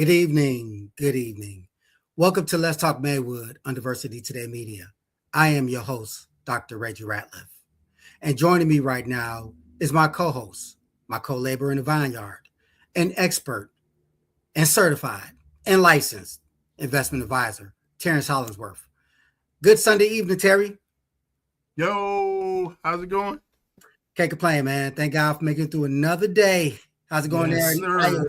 Good evening. Good evening. Welcome to Let's Talk Maywood on Diversity Today Media. I am your host, Dr. Reggie Ratliff. And joining me right now is my co-host, my co-laborer in the vineyard, an expert and certified and licensed investment advisor, Terrence Hollingsworth. Good Sunday evening, Terry. Yo, how's it going? Can't complain, man. Thank God for making it through another day. How's it going there Yes, in Iowa? sir.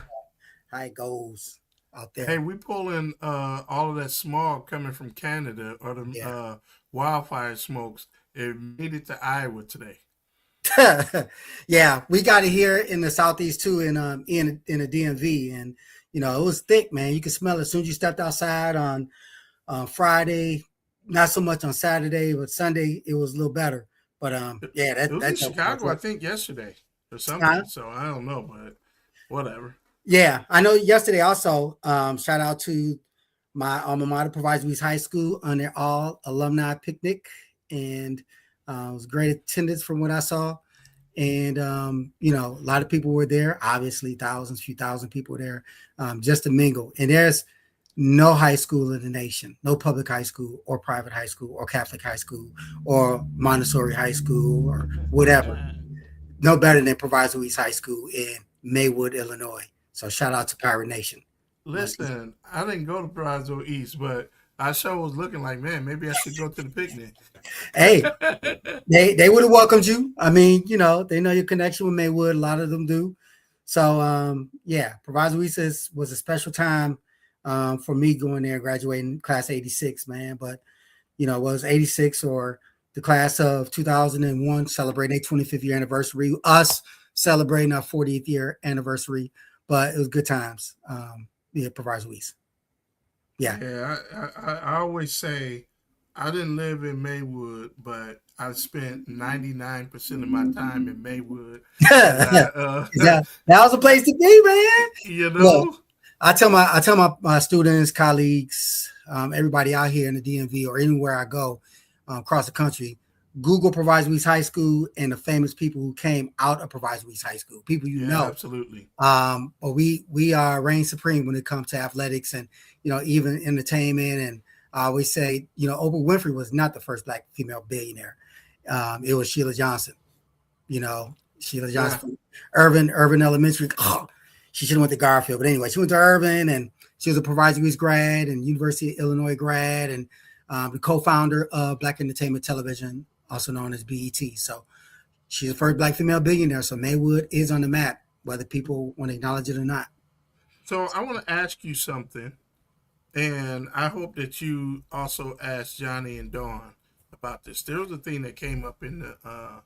How it goes out Hey, there? we pulling all of that smog coming from Canada or the Yeah. wildfire smokes. It made it to Iowa today. Yeah, we got it here in the southeast too, in the DMV, and it was thick, man. You could smell it as soon as you stepped outside on Friday. Not so much on Saturday, but Sunday it was a little better. But It, yeah, it was in Chicago, I think, yesterday or huh? something. So I don't know, but whatever. Yeah, I know. Yesterday also, shout out to my alma mater, Proviso East High School, on their all alumni picnic, and it was great attendance from what I saw. And a lot of people were there. Obviously, thousands, few thousand people were there just to mingle. And there's no high school in the nation, no public high school or private high school or Catholic high school or Montessori high school or whatever, no better than Proviso East High School in Maywood, Illinois. So shout out to Pirate Nation. Listen, I didn't go to Brazos East, but I sure was looking like, man, maybe I should go to the picnic. Hey, they would have welcomed you. I mean, they know your connection with Maywood. A lot of them do. So yeah, Proviso East was a special time for me going there, graduating class 86, man. But it was 86 or the class of 2001 celebrating their 25th year anniversary. Us celebrating our 40th year anniversary. But it was good times. Yeah, Proviso East. Yeah. Yeah, I always say I didn't live in Maywood, but I spent 99% of my time in Maywood, and That was a place to be, man. you Look, know, I tell my students, colleagues, everybody out here in the DMV or anywhere I go across the country, Google Proviso East High School and the famous people who came out of Proviso East High School, people yeah, absolutely. But we are reign supreme when it comes to athletics and even entertainment. And I always say, Oprah Winfrey was not the first Black female billionaire. It was Sheila Johnson. Sheila Johnson Yeah, from Urban Elementary. Oh, she should have went to Garfield, but anyway, she went to Urban, and she was a Proviso East grad and University of Illinois grad, and the co-founder of Black Entertainment Television, also known as BET. So she's the first Black female billionaire. So Maywood is on the map, whether people want to acknowledge it or not. so I want to ask you something, and I hope that you also ask Johnny and Dawn about this. There was a thing that came up in the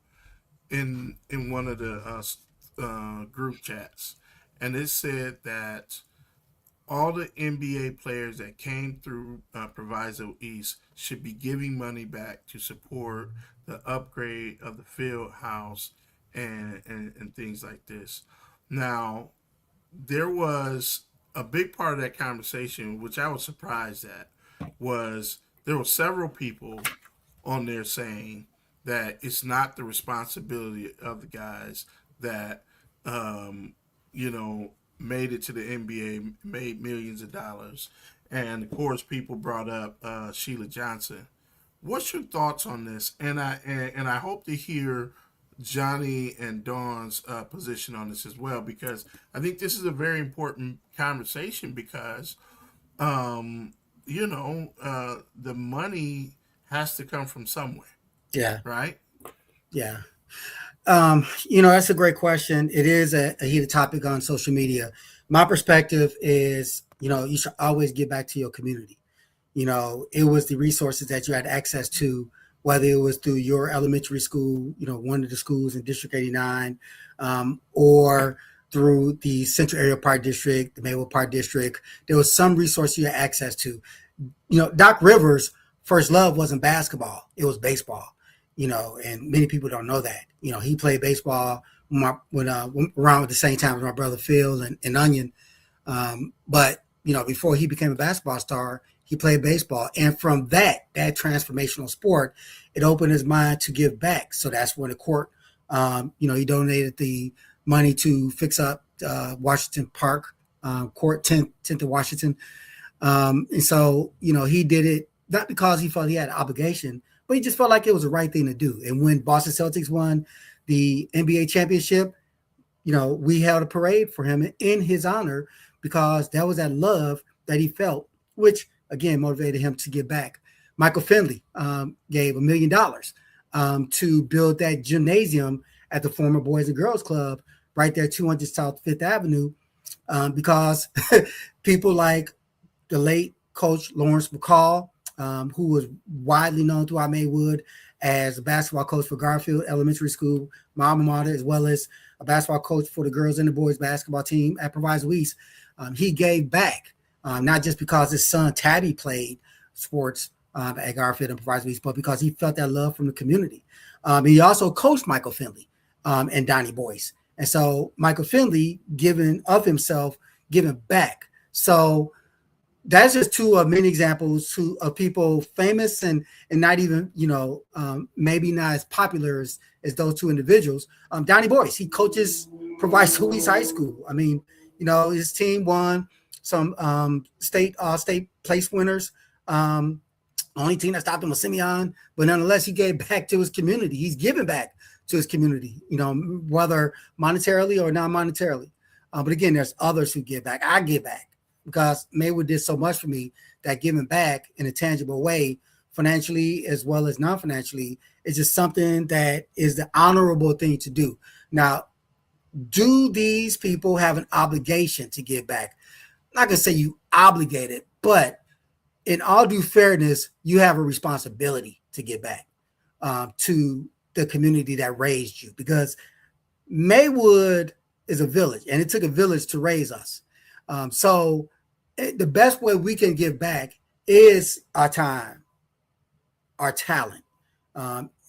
in one of the group chats, and it said that all the NBA players that came through Proviso East should be giving money back to support the upgrade of the field house and things like this. Now, there was a big part of that conversation, which I was surprised at, was there were several people on there saying that it's not the responsibility of the guys that um, you know made it to the NBA, made millions of dollars, and of course people brought up Sheila Johnson. What's your thoughts on this? And I hope to hear Johnny and Dawn's position on this as well, because I think this is a very important conversation because um, the money has to come from somewhere, Yeah, right? yeah. That's a great question. It is a heated topic on social media. My perspective is, you should always give back to your community. It was the resources that you had access to, whether it was through your elementary school, one of the schools in District 89, or through the Central Area Park District, the Maywood Park District. There was some resource you had access to. Doc Rivers' first love wasn't basketball, it was baseball, and many people don't know that. He played baseball when around at the same time as my brother Phil and Onion. But before he became a basketball star, he played baseball, and from that transformational sport, it opened his mind to give back. So that's when the court, he donated the money to fix up Washington Park Court 10th of Washington. And so, he did it not because he felt he had an obligation, but he just felt like it was the right thing to do. And when Boston Celtics won the NBA championship, we held a parade for him in his honor because that was that love that he felt, which again motivated him to give back. Michael Finley gave $1 million to build that gymnasium at the former Boys and Girls Club right there, 200 South Fifth Avenue, because people like the late coach Lawrence McCall, who was widely known throughout Maywood as a basketball coach for Garfield Elementary School, my alma mater, as well as a basketball coach for the girls and the boys basketball team at Proviso East. He gave back, not just because his son Tabby played sports at Garfield and Proviso East, but because he felt that love from the community. He also coached Michael Finley and Donnie Boyce. And so Michael Finley, giving of himself, giving back. So that's just two of many examples of people famous and not even, maybe not as popular as those two individuals. Donnie Boyce, he coaches Proviso East High School. I mean, his team won some state place winners. Only team that stopped him was Simeon, but nonetheless, he gave back to his community. He's giving back to his community, whether monetarily or non-monetarily. But again, there's others who give back. I give back because Maywood did so much for me that giving back in a tangible way, financially as well as non-financially, is just something that is the honorable thing to do. Now, do these people have an obligation to give back? I'm not going to say you obligated, but in all due fairness, you have a responsibility to give back to the community that raised you, because Maywood is a village and it took a village to raise us. So the best way we can give back is our time, our talent,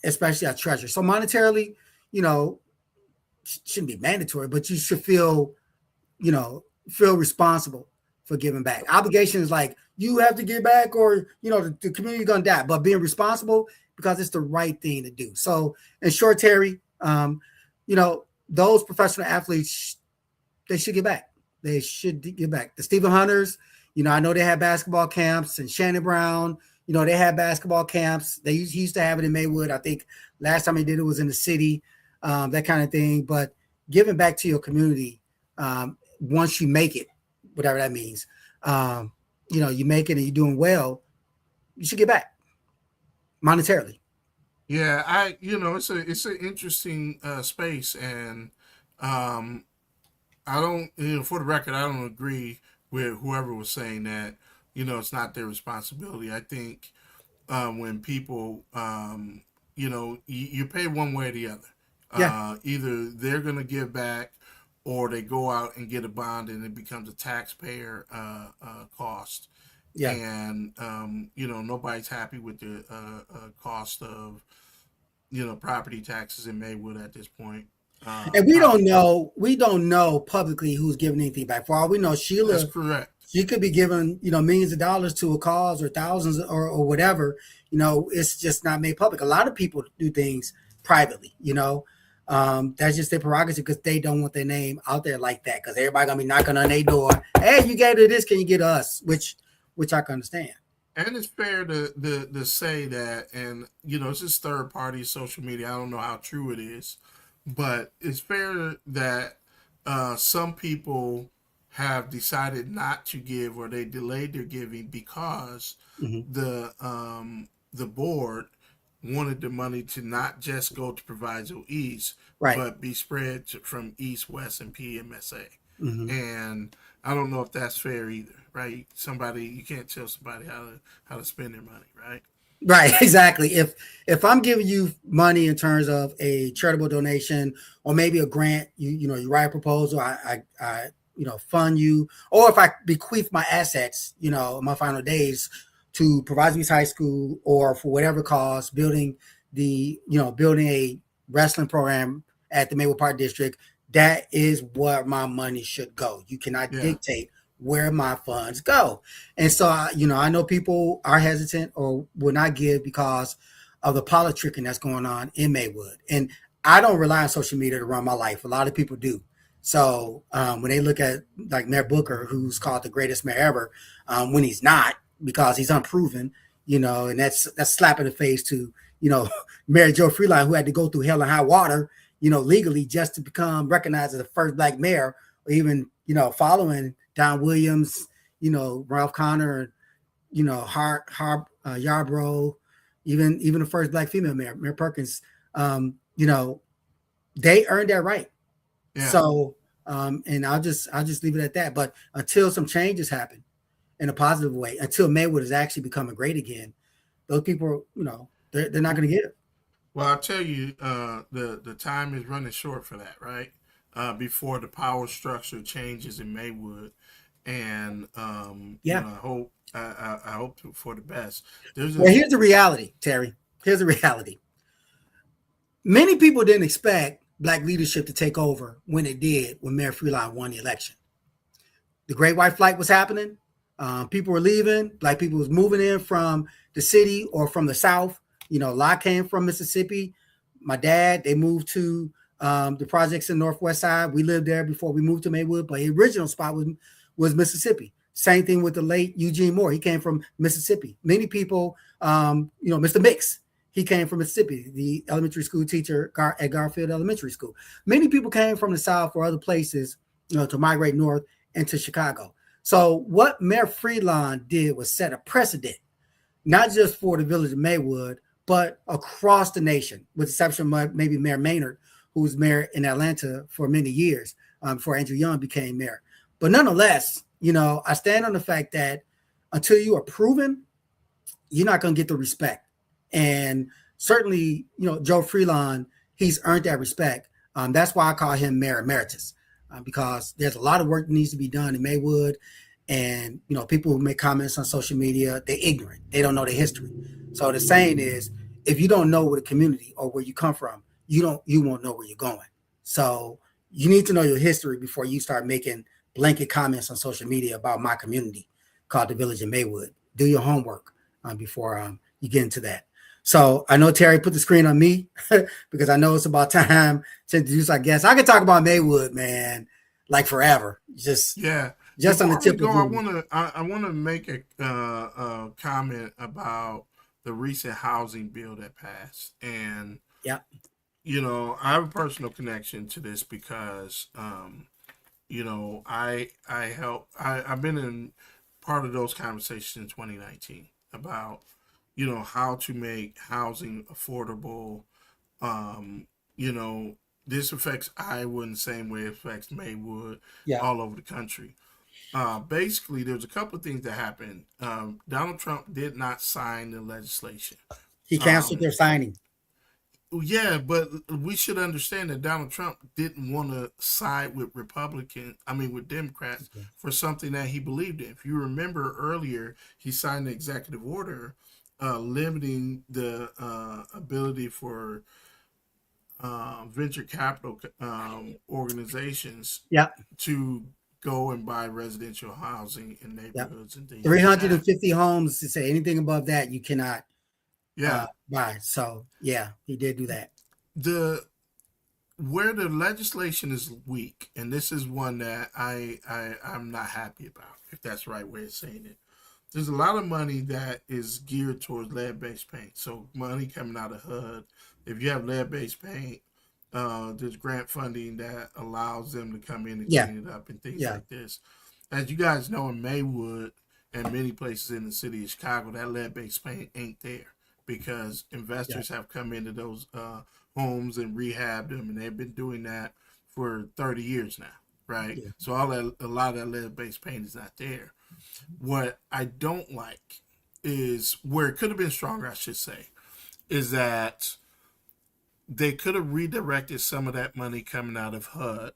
especially our treasure. So monetarily, shouldn't be mandatory, but you should feel responsible for giving back. Obligation is like you have to give back, or the community is gonna die. But being responsible because it's the right thing to do. So in short, Terry, those professional athletes, they should give back. They should give back. The Stephen Hunters, I know they have basketball camps, and Shannon Brown, they have basketball camps. He used to have it in Maywood. I think last time he did it was in the city, that kind of thing. But giving back to your community, once you make it, whatever that means, you make it and you're doing well, you should get back monetarily. Yeah, it's an interesting space, and I don't, for the record, I don't agree with whoever was saying that, it's not their responsibility. I think when people, you pay one way or the other. Yeah. Either they're going to give back or they go out and get a bond and it becomes a taxpayer cost. Yeah. And, nobody's happy with the cost of, property taxes in Maywood at this point. And we don't know publicly who's giving anything back. For all we know, Sheila, that's correct. She could be giving, millions of dollars to a cause or thousands or whatever. It's just not made public. A lot of people do things privately, that's just their prerogative because they don't want their name out there like that, because everybody gonna be knocking on their door. Hey, you gave to this, can you get us? Which I can understand. And it's fair to say that, and it's just third party social media. I don't know how true it is, but it's fair that some people have decided not to give, or they delayed their giving because the board wanted the money to not just go to Proviso East, right, but be spread from East, West, and PMSA. Mm-hmm. And I don't know if that's fair either, right? You can't tell somebody how to spend their money, right? Right, exactly. If I'm giving you money in terms of a charitable donation or maybe a grant, you write a proposal, I fund you, or if I bequeath my assets, in my final days to Proviso East High School, or for whatever cause, building a wrestling program at the Maywood Park District, that is where my money should go. You cannot dictate where my funds go. And so, I know people are hesitant or will not give because of the politicking that's going on in Maywood. And I don't rely on social media to run my life. A lot of people do. So when they look at like Mayor Booker, who's called the greatest mayor ever, when he's not because he's unproven, and that's slap in the face to Mayor Joe Freeline, who had to go through hell and high water, legally just to become recognized as the first black mayor, or even following Don Williams, Ralph Connor, Yarbrough, even the first black female mayor, Mayor Perkins. They earned that right. Yeah. So, and I'll just leave it at that. But until some changes happen in a positive way, until Maywood is actually becoming great again, those people, they're not going to get it. Well, I'll tell you, the time is running short for that, right? Before the power structure changes in Maywood, and Yeah. I hope for the best. There's Well, this, here's the reality, Terry. Here's the reality. Many people didn't expect black leadership to take over when it did when Mayor Freeline won the election. The Great White Flight was happening. People were leaving. Black people was moving in from the city or from the South. A lot came from Mississippi. My dad, they moved to the projects in Northwest Side. We lived there before we moved to Maywood, but the original spot was Mississippi. Same thing with the late Eugene Moore. He came from Mississippi. Many people, Mr. Mix, he came from Mississippi, the elementary school teacher at Garfield Elementary School. Many people came from the South or other places, to migrate north into Chicago. So what Mayor Freeland did was set a precedent, not just for the village of Maywood, but across the nation, with the exception of maybe Mayor Maynard, who was mayor in Atlanta for many years before Andrew Young became mayor. But nonetheless, I stand on the fact that until you are proven, you're not going to get the respect. And certainly, Joe Freeland, he's earned that respect. That's why I call him Mayor Emeritus, because there's a lot of work that needs to be done in Maywood. And, people who make comments on social media, they're ignorant. They don't know the history. So the saying is, if you don't know where the community or where you come from, you won't know where you're going. So you need to know your history before you start making blanket comments on social media about my community called the Village of Maywood. Do your homework before you get into that. So I know Terry put the screen on me because I know it's about time to introduce our guest. I could talk about Maywood, man, like forever. Just yeah. on the Before we tip go, of I want to make a comment about the recent housing bill that passed, and yeah. I have a personal connection to this because I've been in part of those conversations in 2019 about how to make housing affordable. Um, you know, this affects Iowa in the same way it affects Maywood Yeah. all over the country. Basically, there's a couple of things that happened. Donald Trump did not sign the legislation. He canceled Um, their signing. yeah, but we should understand that Donald Trump didn't want to side with with Democrats Okay. for something that he believed in. If you remember earlier, he signed the executive order limiting the ability for venture capital organizations Yeah. to go and buy residential housing in Yeah. neighborhoods and things like that. 350 homes to say anything above that, you cannot Yeah, buy. So yeah, he did do that. the where the legislation is weak, and this is one that I'm not happy about, if that's the right way of saying it. There's a lot of money that is geared towards lead-based paint. So money coming out of HUD. If you have lead-based paint, there's grant funding that allows them to come in and Yeah. clean it up and things Yeah. like this. As you guys know, in Maywood and many places in the city of Chicago, that lead-based paint ain't there because Yeah. investors have come into those homes and rehabbed them, and they've been doing that for 30 years now, right? Yeah. So a lot of that lead-based paint is not there. What I don't like is where it could have been stronger, I should say, is that they could have redirected some of that money coming out of HUD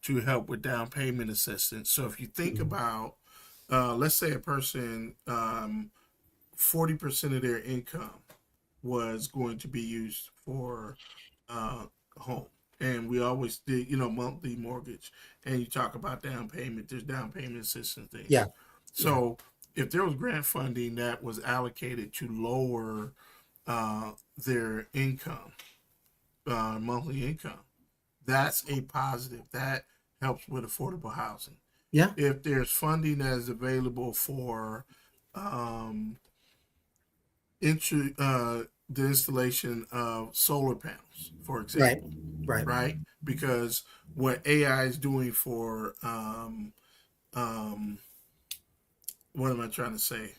to help with down payment assistance. So if you think Mhm. about, let's say a person, 40% of their income was going to be used for home. And we always did, monthly mortgage. And you talk about down payment, there's down payment assistance things. Yeah. Yeah. So if there was grant funding that was allocated to lower their income, monthly income, that's a positive. That helps with affordable housing. Yeah. If there's funding that is available for um, the installation of solar panels, for Right. example, Right. right? Because what AI is doing for um, what am I trying to say?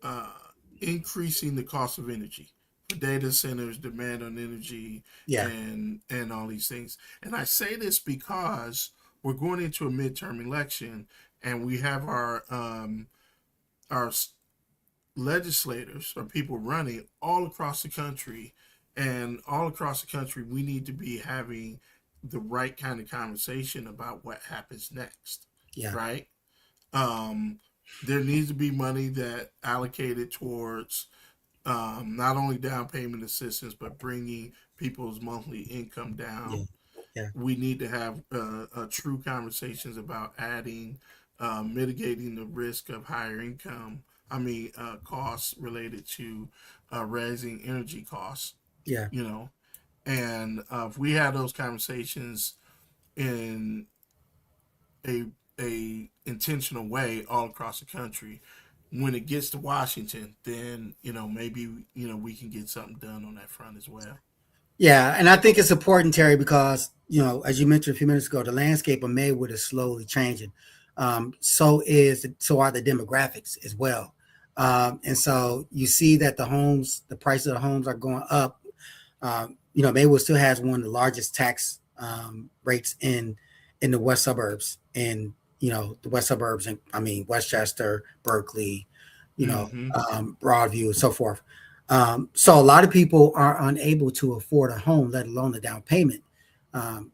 Uh, Increasing the cost of energy for data centers, demand on energy, Yeah. and all these things. And I say this because we're going into a midterm election, and we have our legislators or people running all across the country, and all across the country, we need to be having the right kind of conversation about what happens next, Yeah. right? Um, there needs to be money that allocated towards not only down payment assistance, but bringing people's monthly income Yeah. down. Yeah. We need to have true conversations about adding, mitigating the risk of higher income. Costs related to raising energy costs. Yeah. You know, and if we had those conversations in a intentional way all across the country, when it gets to Washington, then maybe we can get something done on that front as well. Yeah, and I think it's important, Terry, because as you mentioned a few minutes ago, the landscape of Maywood is slowly changing. So are the demographics as well, and so you see that the prices of the homes are going up. Maywood still has one of the largest tax rates in the west suburbs, and the west suburbs, and I mean Westchester, Berkeley, Mm-hmm. Broadview, and so forth. So a lot of people are unable to afford a home, let alone the down payment,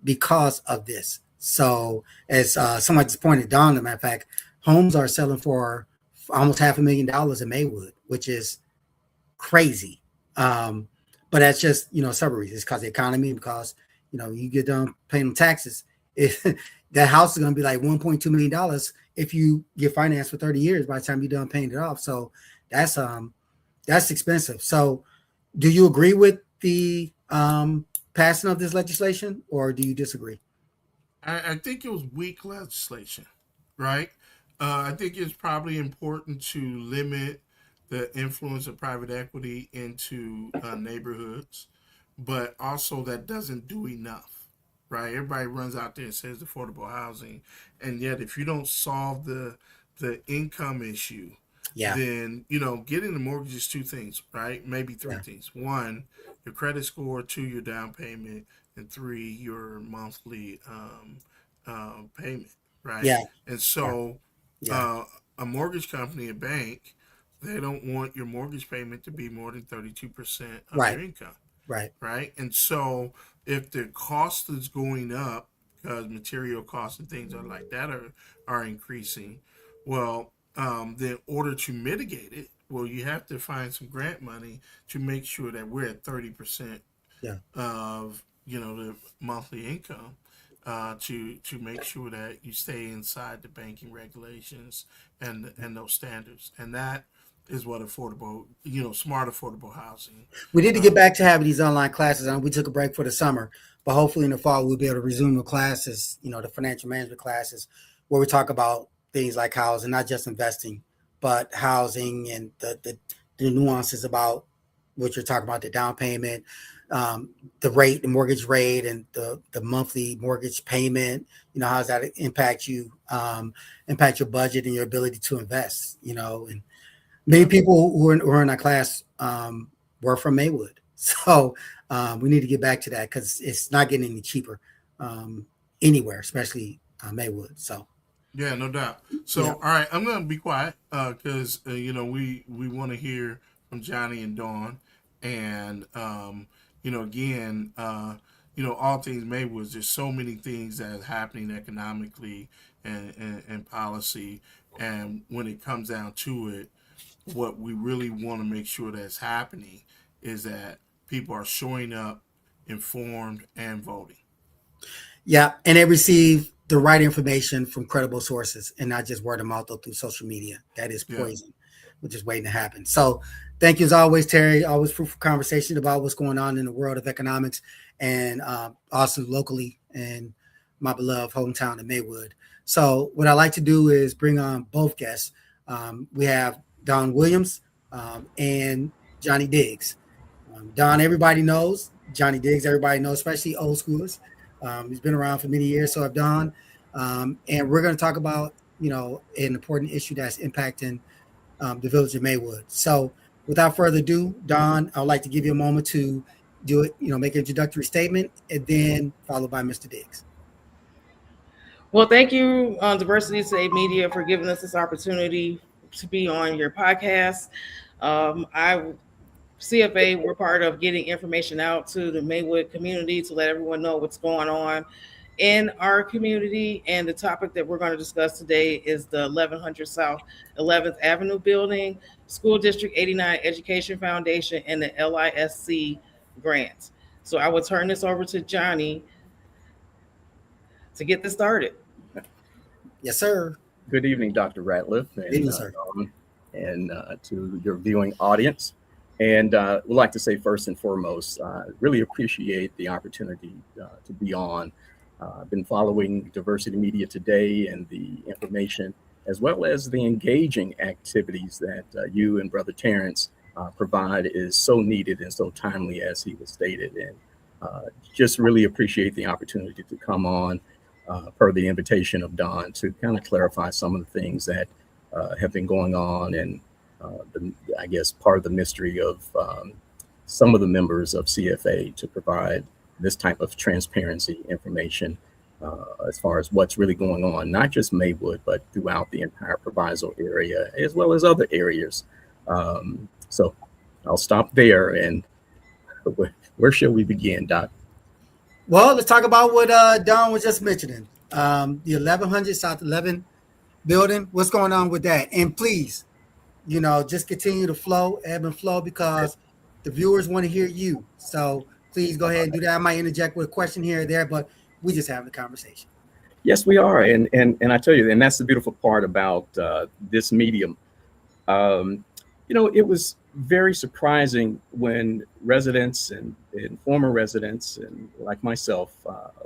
because of this. So as someone just pointed out, as a matter of fact, homes are selling for almost $500,000 in Maywood, which is crazy. Um, but that's just several reasons. It's because of the economy, because you get done paying taxes. It, that house is going to be like $1.2 million if you get financed for 30 years by the time you're done paying it off. So that's that's expensive. So do you agree with the passing of this legislation, or do you disagree? I think it was weak legislation, right? I think it's probably important to limit the influence of private equity into neighborhoods, but also that doesn't do enough, right? Everybody runs out there and says affordable housing, and yet if you don't solve the income issue, Yeah. then getting a mortgage is two things, right? Maybe three Yeah. things. One, your credit score. Two, your down payment. And three, your monthly payment, right? Yeah. And Yeah. so, Yeah. uh, a mortgage company, a bank, they don't want your mortgage payment to be more than 32% of Right. your income, Right. right? And so, if the cost is going up because material costs and things are like that are increasing, well, in order to mitigate it, well, you have to find some grant money to make sure that we're at 30% Yeah. of the monthly income, to make sure that you stay inside the banking regulations and those standards, and that is what affordable, smart affordable housing. We need to get Uh, back to having these online classes. We took a break for the summer, but hopefully in the fall we'll be able to resume the classes. The financial management classes, where we talk about things like housing, not just investing, but housing and the nuances about what you're talking about, the down payment, um, the rate, the mortgage rate, and the monthly mortgage payment. How does that impact you, impact your budget and your ability to invest? And many yeah, people who are in our class were from Maywood. So we need to get back to that, because it's not getting any cheaper anywhere, especially Maywood. So, yeah, no doubt. yeah. So, all right, I'm gonna be quiet because we want to hear from Johnny and Dawn, and again, all things Maywood. There's so many things that are happening economically and policy, and when it comes down to it, what we really want to make sure that's happening is that people are showing up informed and voting. Yeah. And they receive the right information from credible sources, and not just word of mouth or through social media. That is Yeah. poison, which is waiting to happen. So thank you as always, Terry. Always fruitful conversation about what's going on in the world of economics, and also locally. And my beloved hometown of Maywood. So what I like to do is bring on both guests. We have Don Williams and Johnny Diggs. Don, everybody knows. Johnny Diggs, everybody knows, especially old schoolers. He's been around for many years, so have Don. And we're going to talk about, an important issue that's impacting the village of Maywood. So without further ado, Don, I would like to give you a moment to do it, make an introductory statement, and then followed by Mr. Diggs. Well, thank you, Diversity Today Media, for giving us this opportunity to be on your podcast. CFA, we're part of getting information out to the Maywood community to let everyone know what's going on in our community. And the topic that we're going to discuss today is the 1100 South 11th Avenue building, School District 89 Education Foundation, and the LISC grants. So I will turn this over to Johnny to get this started. Yes, sir. Good evening, Dr. Ratliff, and to your viewing audience. And would like to say first and foremost, really appreciate the opportunity to be on. I've been following Diversity Media Today and the information, as well as the engaging activities that you and Brother Terrence provide is so needed and so timely, as he was stated. And just really appreciate the opportunity to come on per the invitation of Don to kind of clarify some of the things that have been going on, and I guess part of the mystery of some of the members of CFA to provide this type of transparency information as far as what's really going on, not just Maywood, but throughout the entire Proviso area, as well as other areas. So I'll stop there. And where shall we begin, Doc? Well, let's talk about what Don was just mentioning. The 1100 South 11 building. What's going on with that? And please, just continue to flow, ebb and flow, because the viewers want to hear you. So please go ahead and do that. I might interject with a question here or there, but we just have the conversation. Yes, we are. And I tell you, and that's the beautiful part about this medium. It was very surprising when residents and former residents, and like myself,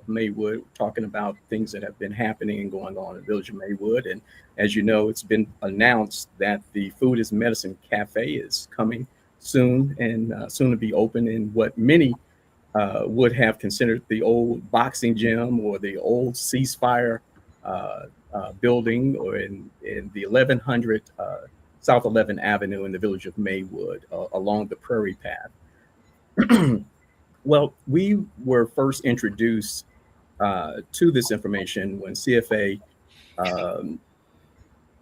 Maywood, talking about things that have been happening and going on in the village of Maywood. And as you know, it's been announced that the Food is Medicine Cafe is coming soon, and soon to be open in what many would have considered the old boxing gym or the old ceasefire building, or in the 1100 South 11th Avenue in the village of Maywood, along the Prairie Path. Well, we were first introduced to this information when CFA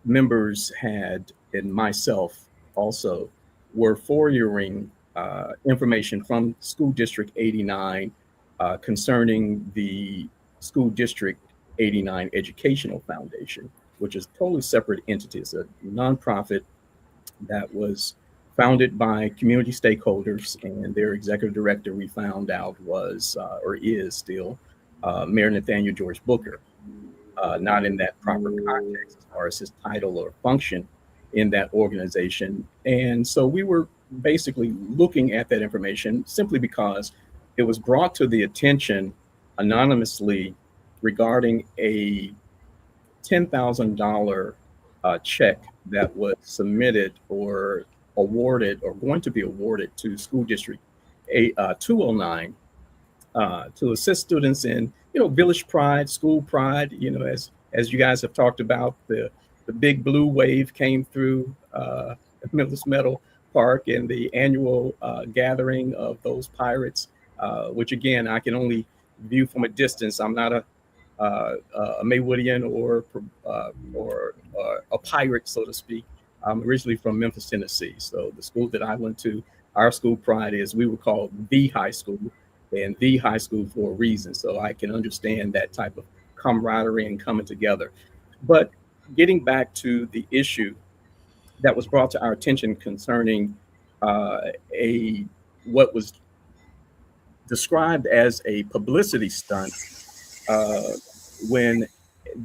members had, and myself also, were forwarding information from School District 89 concerning the School District 89 Educational Foundation, which is a totally separate entity. It's a nonprofit that was founded by community stakeholders, and their executive director, we found out, was or is still Mayor Nathaniel George Booker. Not in that proper context as far as his title or function in that organization. And so we were basically looking at that information simply because it was brought to the attention anonymously regarding a $10,000 check that was submitted or awarded, or going to be awarded, to School District 209 to assist students in, village pride, school pride. As you guys have talked about, the big blue wave came through Millis Meadow Park, and the annual gathering of those pirates, which again I can only view from a distance. I'm not a Maywoodian or a pirate, so to speak. I'm originally from Memphis, Tennessee. So the school that I went to, our school pride is, we were called the high school, and the high school for a reason. So I can understand that type of camaraderie and coming together. But getting back to the issue that was brought to our attention concerning what was described as a publicity stunt when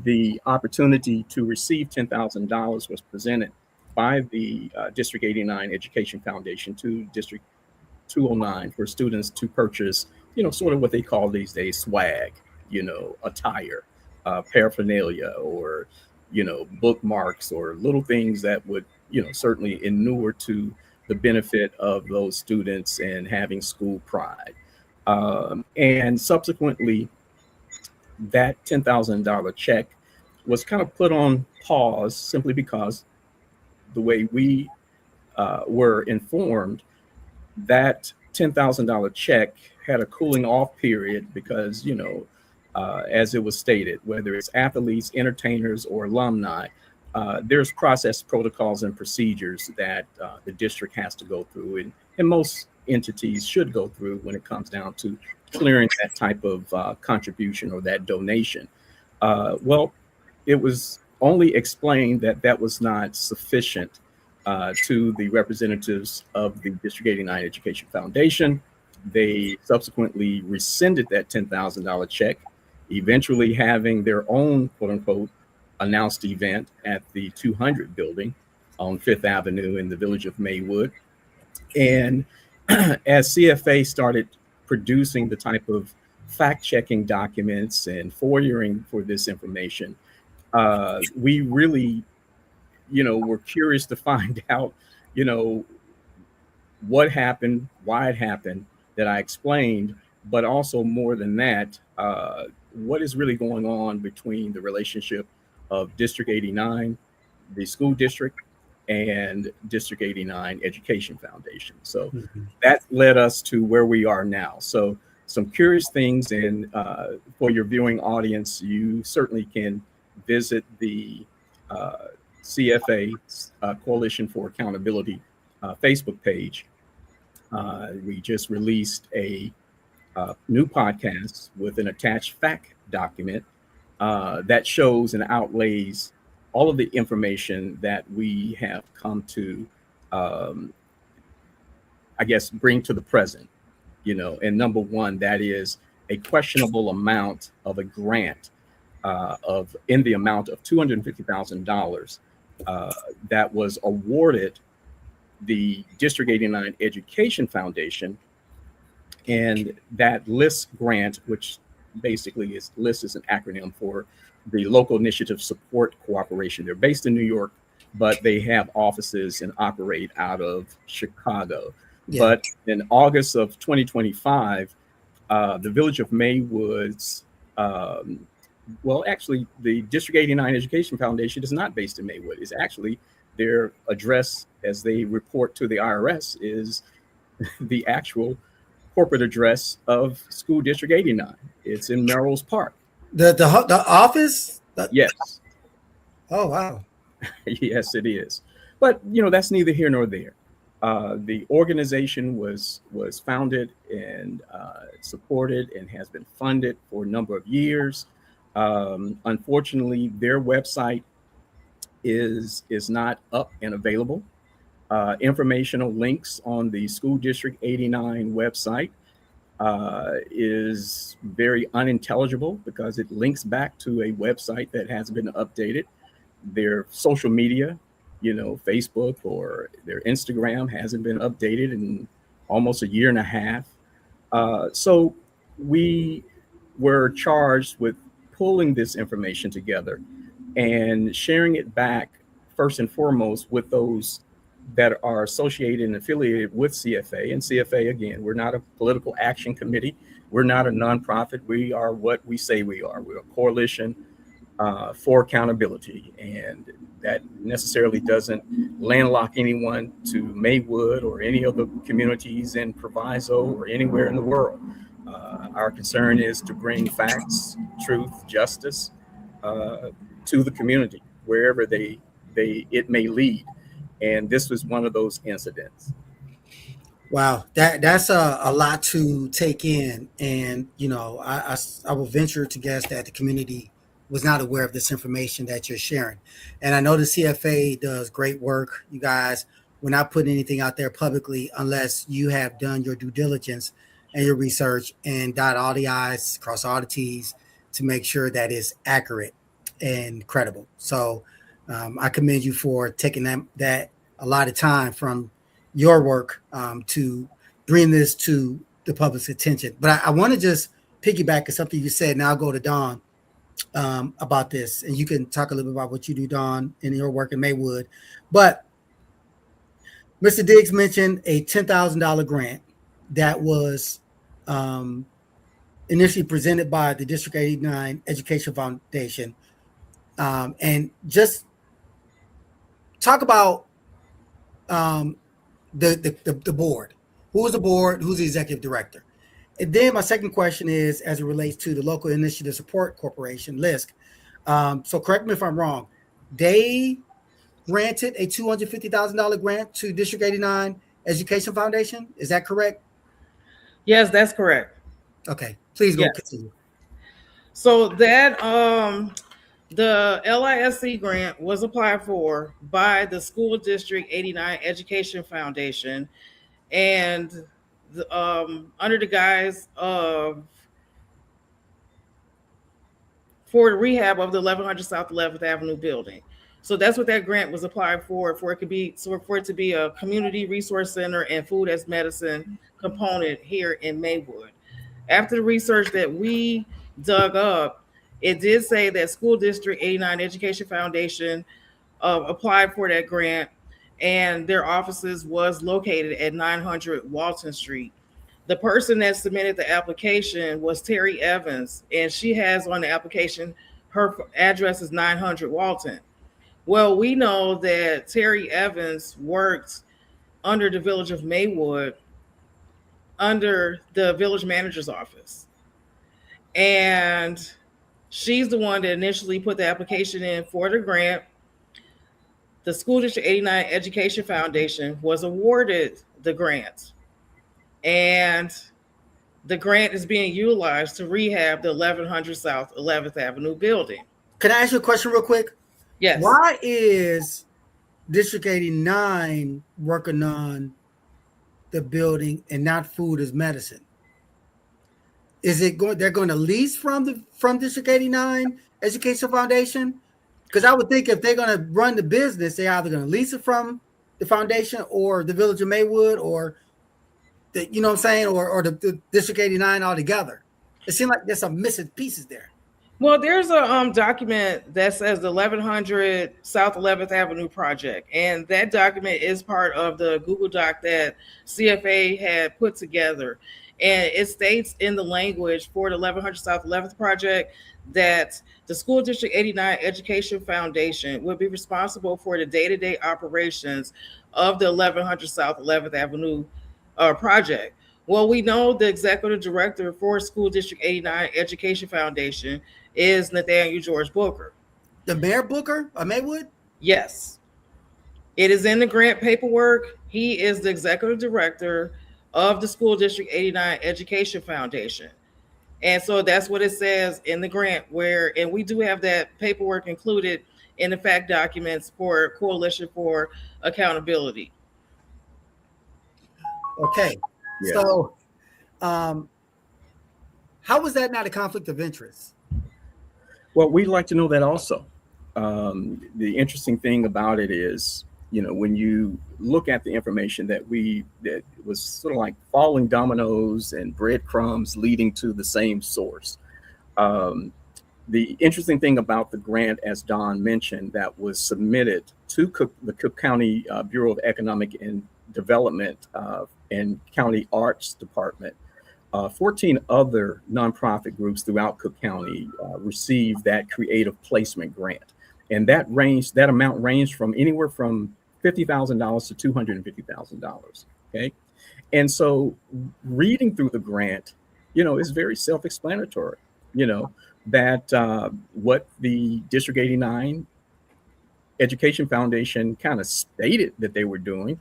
the opportunity to receive $10,000 was presented by the District 89 Education Foundation to District 209 for students to purchase, sort of what they call these days swag. attire, paraphernalia, or, bookmarks, or little things that would, certainly inure to the benefit of those students and having school pride. And subsequently, that $10,000 check was kind of put on pause simply because the way we were informed, that $10,000 check had a cooling off period because, as it was stated, whether it's athletes, entertainers, or alumni, there's process protocols and procedures that the district has to go through, and most entities should go through when it comes down to clearing that type of contribution or that donation. Well, it was only explained that that was not sufficient to the representatives of the District 89 Education Foundation. They subsequently rescinded that $10,000 check, eventually having their own quote unquote announced event at the 200 building on Fifth Avenue in the village of Maywood. And as CFA started producing the type of fact-checking documents and forwarding for this information, we really, were curious to find out, what happened, why it happened, that I explained, but also more than that, what is really going on between the relationship of District 89, the school district, and District 89 Education Foundation. So that led us to where we are now. So some curious things, and for your viewing audience, you certainly can visit the CFA Coalition for Accountability Facebook page. We just released a new podcast with an attached fact document that shows and outlays all of the information that we have come to, bring to the present, and number one, that is a questionable amount of a grant in the amount of $250,000 that was awarded the District 89 Education Foundation. And that LIST grant, which basically is LIST is an acronym for the Local Initiative Support Cooperation. They're based in New York, but they have offices and operate out of Chicago. Yeah. But in August of 2025, the village of Maywood's, actually, the District 89 Education Foundation is not based in Maywood. It's actually their address, as they report to the IRS, is the actual corporate address of School District 89. It's in Melrose Park. The office? Yes. Oh, wow. Yes, it is. But, that's neither here nor there. The organization was founded and supported and has been funded for a number of years. Unfortunately, their website is not up and available. Informational links on the School District 89 website is very unintelligible because it links back to a website that hasn't been updated. Their social media, Facebook or their Instagram hasn't been updated in almost a year and a half. So we were charged with pulling this information together and sharing it back first and foremost with those that are associated and affiliated with CFA. And CFA, again, we're not a political action committee. We're not a nonprofit. We are what we say we are. We're a coalition for accountability. And that necessarily doesn't landlock anyone to Maywood or any other communities in Proviso or anywhere in the world. Our concern is to bring facts, truth, justice to the community, wherever it may lead. And this was one of those incidents. Wow, that's a lot to take in. And, I will venture to guess that the community was not aware of this information that you're sharing. And I know the CFA does great work. You guys, we're not putting anything out there publicly unless you have done your due diligence and your research and dot all the I's, cross all the T's to make sure that it's accurate and credible. So I commend you for taking that a lot of time from your work to bring this to the public's attention. But I want to just piggyback on something you said, and I'll go to Don about this, and you can talk a little bit about what you do, Don, in your work in Maywood. But Mr. Diggs mentioned a $10,000 grant that was initially presented by the District 89 Education Foundation, and just talk about the board. Who is the board? Who's the executive director? And then my second question is, as it relates to the Local Initiative Support Corporation, LISC. So correct me if I'm wrong. They granted a $250,000 grant to District 89 Education Foundation. Is that correct? Yes, that's correct. Okay, please go Yes. continue. So that the LISC grant was applied for by the School District 89 Education Foundation, and under the guise of for the rehab of the 1100 South 11th Avenue building. So that's what that grant was applied for it to be a community resource center and food as medicine component here in Maywood. After the research that we dug up, it did say that School District 89 Education Foundation applied for that grant, and their offices was located at 900 Walton Street. The person that submitted the application was Terry Evans, and she has on the application, her address is 900 Walton. Well, we know that Terry Evans worked under the Village of Maywood, under the village manager's office. And she's the one that initially put the application in for the grant. The School District 89 Education Foundation was awarded the grant. And the grant is being utilized to rehab the 1100 South 11th Avenue building. Can I ask you a question real quick? Yes. Why is District 89 working on the building and not food as medicine? Is it going? They're going to lease from District 89 Education Foundation? Because I would think if they're going to run the business, they're either going to lease it from the foundation or the Village of Maywood, or you know what I'm saying, or the District 89 altogether. It seems like there's some missing pieces there. Well, there's a document that says the 1100 South 11th Avenue project, and that document is part of the Google Doc that CFA had put together. And it states in the language for the 1100 South 11th project that the School District 89 Education Foundation would be responsible for the day-to-day operations of the 1100 South 11th Avenue project. Well, we know the executive director for School District 89 Education Foundation is Nathaniel George Booker. The Mayor Booker of Maywood? Yes. It is in the grant paperwork. He is the executive director of the School District 89 Education Foundation. And so that's what it says in the grant, and we do have that paperwork included in the fact documents for Coalition for Accountability. Okay. Yeah. So how was that not a conflict of interest? Well, we'd like to know that also. The interesting thing about it is, when you look at the information that was sort of like falling dominoes and breadcrumbs leading to the same source. The interesting thing about the grant, as Don mentioned, that was submitted to the Cook County Bureau of Economic and Development and County Arts Department, 14 other nonprofit groups throughout Cook County received that creative placement grant. And that amount ranged from anywhere from $50,000 to $250,000. Okay. And so reading through the grant, is very self-explanatory, that what the District 89 Education Foundation kind of stated that they were doing,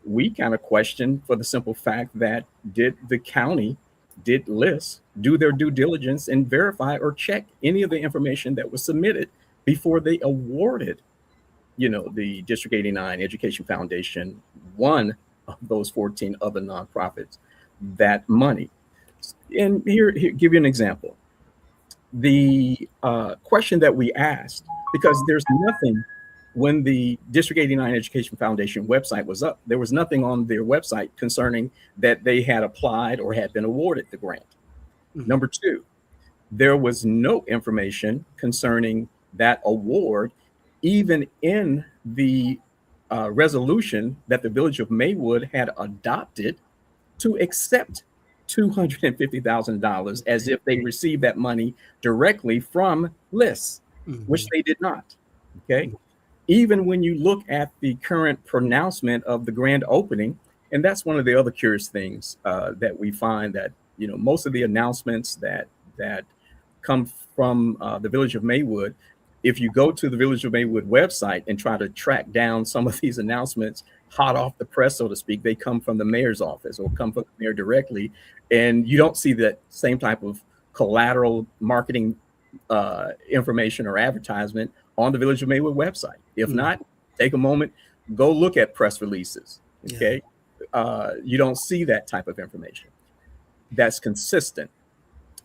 we kind of questioned for the simple fact that did LISC do their due diligence and verify or check any of the information that was submitted before they awarded, the District 89 Education Foundation, one of those 14 other nonprofits, that money. And here give you an example. The question that we asked, because there's nothing when the District 89 Education Foundation website was up, there was nothing on their website concerning that they had applied or had been awarded the grant. Number two, there was no information concerning that award, even in the resolution that the Village of Maywood had adopted to accept $250,000 as if they received that money directly from lists, which they did not. Okay. Even when you look at the current pronouncement of the grand opening, and that's one of the other curious things that we find, that most of the announcements that come from the Village of Maywood, if you go to the Village of Maywood website and try to track down some of these announcements hot off the press, so to speak, they come from the mayor's office or come from the mayor directly, and you don't see that same type of collateral marketing information or advertisement on the Village of Maywood website. If not, take a moment, go look at press releases. Okay. You don't see that type of information that's consistent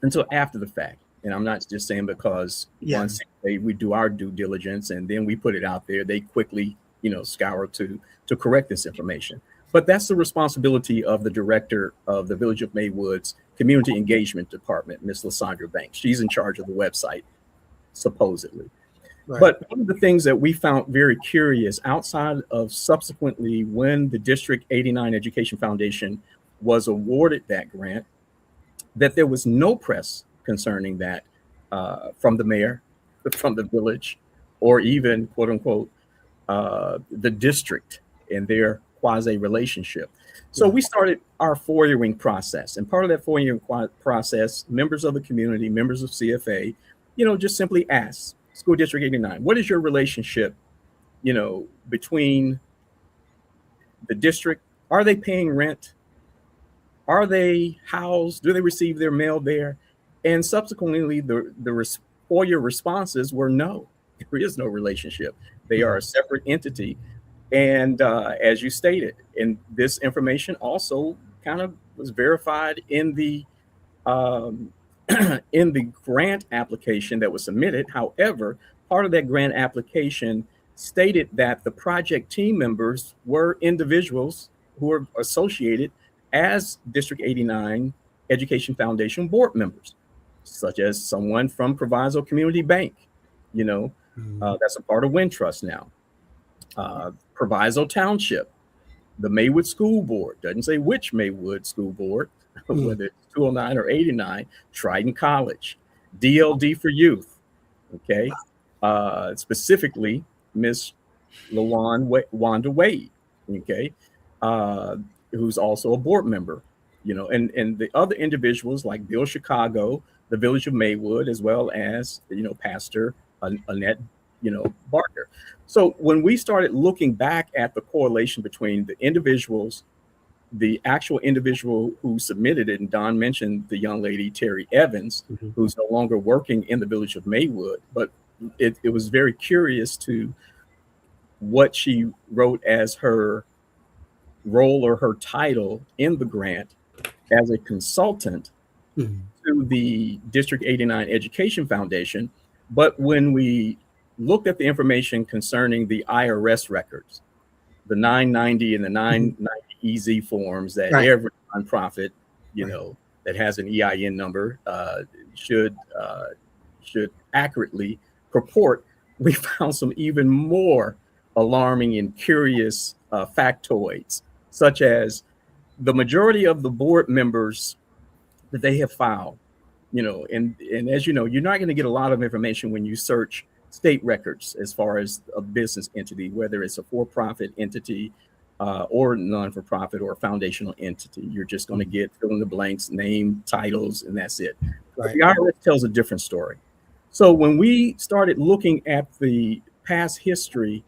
until after the fact. And I'm not just saying because once we do our due diligence and then we put it out there, they quickly, scour to correct this information. But that's the responsibility of the director of the Village of Maywood's Community Engagement Department, Miss Lysandra Banks. She's in charge of the website, supposedly. Right. But one of the things that we found very curious, outside of subsequently when the District 89 Education Foundation was awarded that grant, that there was no press concerning that from the mayor, from the village, or even, quote unquote, the district and their quasi relationship. So we started our FOIA-ing process, and part of that FOIA-ing process, members of the community, members of CFA, just simply ask School District 89, what is your relationship, between the district? Are they paying rent? Are they housed? Do they receive their mail there? And subsequently, the FOIA responses were no. There is no relationship. They are a separate entity. And as you stated, and this information also kind of was verified in the in the grant application that was submitted. However, part of that grant application stated that the project team members were individuals who were associated as District 89 Education Foundation board members, such as someone from Proviso Community Bank, that's a part of Wintrust now. Proviso Township, the Maywood School Board, doesn't say which Maywood School Board, whether it's 209 or 89, Triton College, DLD for Youth, okay, specifically Miss Wanda Wade, okay, who's also a board member, and the other individuals like Bill Chicago, the Village of Maywood, as well as, Pastor Annette, Barker. So when we started looking back at the correlation between the individuals, the actual individual who submitted it, and Don mentioned the young lady, Terry Evans, who's no longer working in the Village of Maywood, but it was very curious to what she wrote as her role or her title in the grant as a consultant to the District 89 Education Foundation. But when we looked at the information concerning the IRS records, the 990 and the 990 EZ forms that every nonprofit, that has an EIN number should accurately purport, we found some even more alarming and curious factoids, such as the majority of the board members that they have filed, and as you know, you're not going to get a lot of information when you search state records as far as a business entity, whether it's a for-profit entity or non-for-profit or a foundational entity. You're just going to get fill in the blanks, name, titles, and that's it. But the IRS tells a different story. So when we started looking at the past history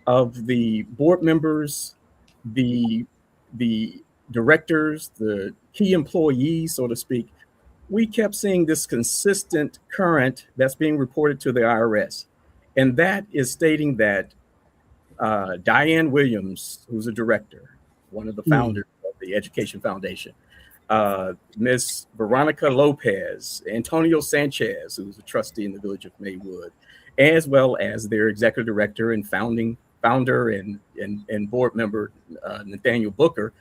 of the board members, the directors, the key employees, so to speak, we kept seeing this consistent current that's being reported to the IRS. And that is stating that Diane Williams, who's a director, one of the founders of the Education Foundation, Miss Veronica Lopez, Antonio Sanchez, who's a trustee in the Village of Maywood, as well as their executive director and founder and board member, Nathaniel Booker,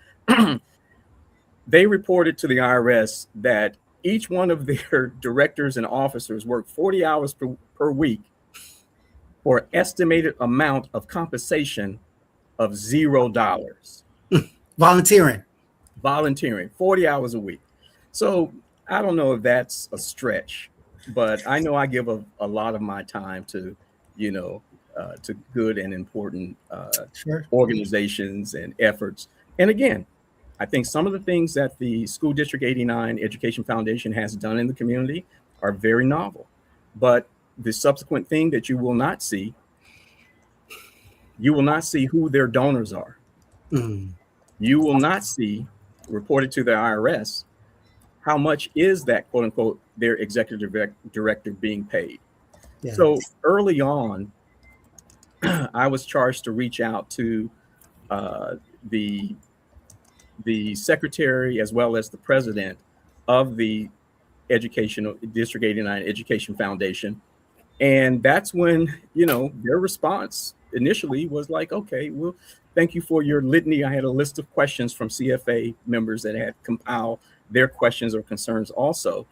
they reported to the IRS that each one of their directors and officers work 40 hours per week for an estimated amount of compensation of $0. Volunteering. Volunteering 40 hours a week. So I don't know if that's a stretch, but I know I give a lot of my time to, to good and important Sure. organizations and efforts. And again, I think some of the things that the School District 89 Education Foundation has done in the community are very novel. But the subsequent thing that you will not see who their donors are. Mm. You will not see reported to the IRS how much is that, quote unquote, their executive director being paid. Yeah. So early on, I was charged to reach out to the secretary as well as the president of the District 89 Education Foundation. And that's when, their response initially was like, okay, well, thank you for your litany. I had a list of questions from CFA members that had compiled their questions or concerns also.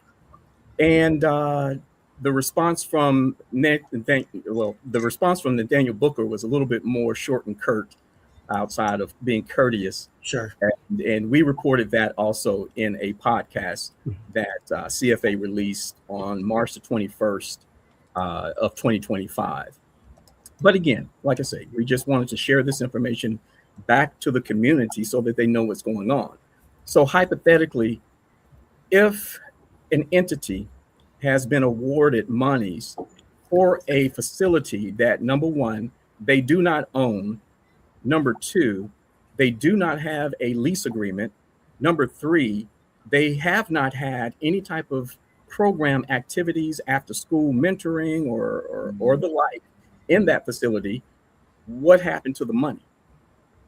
And the response from Nathaniel Booker was a little bit more short and curt outside of being courteous. Sure. And we reported that also in a podcast that CFA released on March the 21st of 2025. But again, like I say, we just wanted to share this information back to the community so that they know what's going on. So hypothetically, if an entity has been awarded monies for a facility that, number one, they do not own, number two, they do not have a lease agreement, number three, they have not had any type of program activities, after school mentoring or the like in that facility, what happened to the money?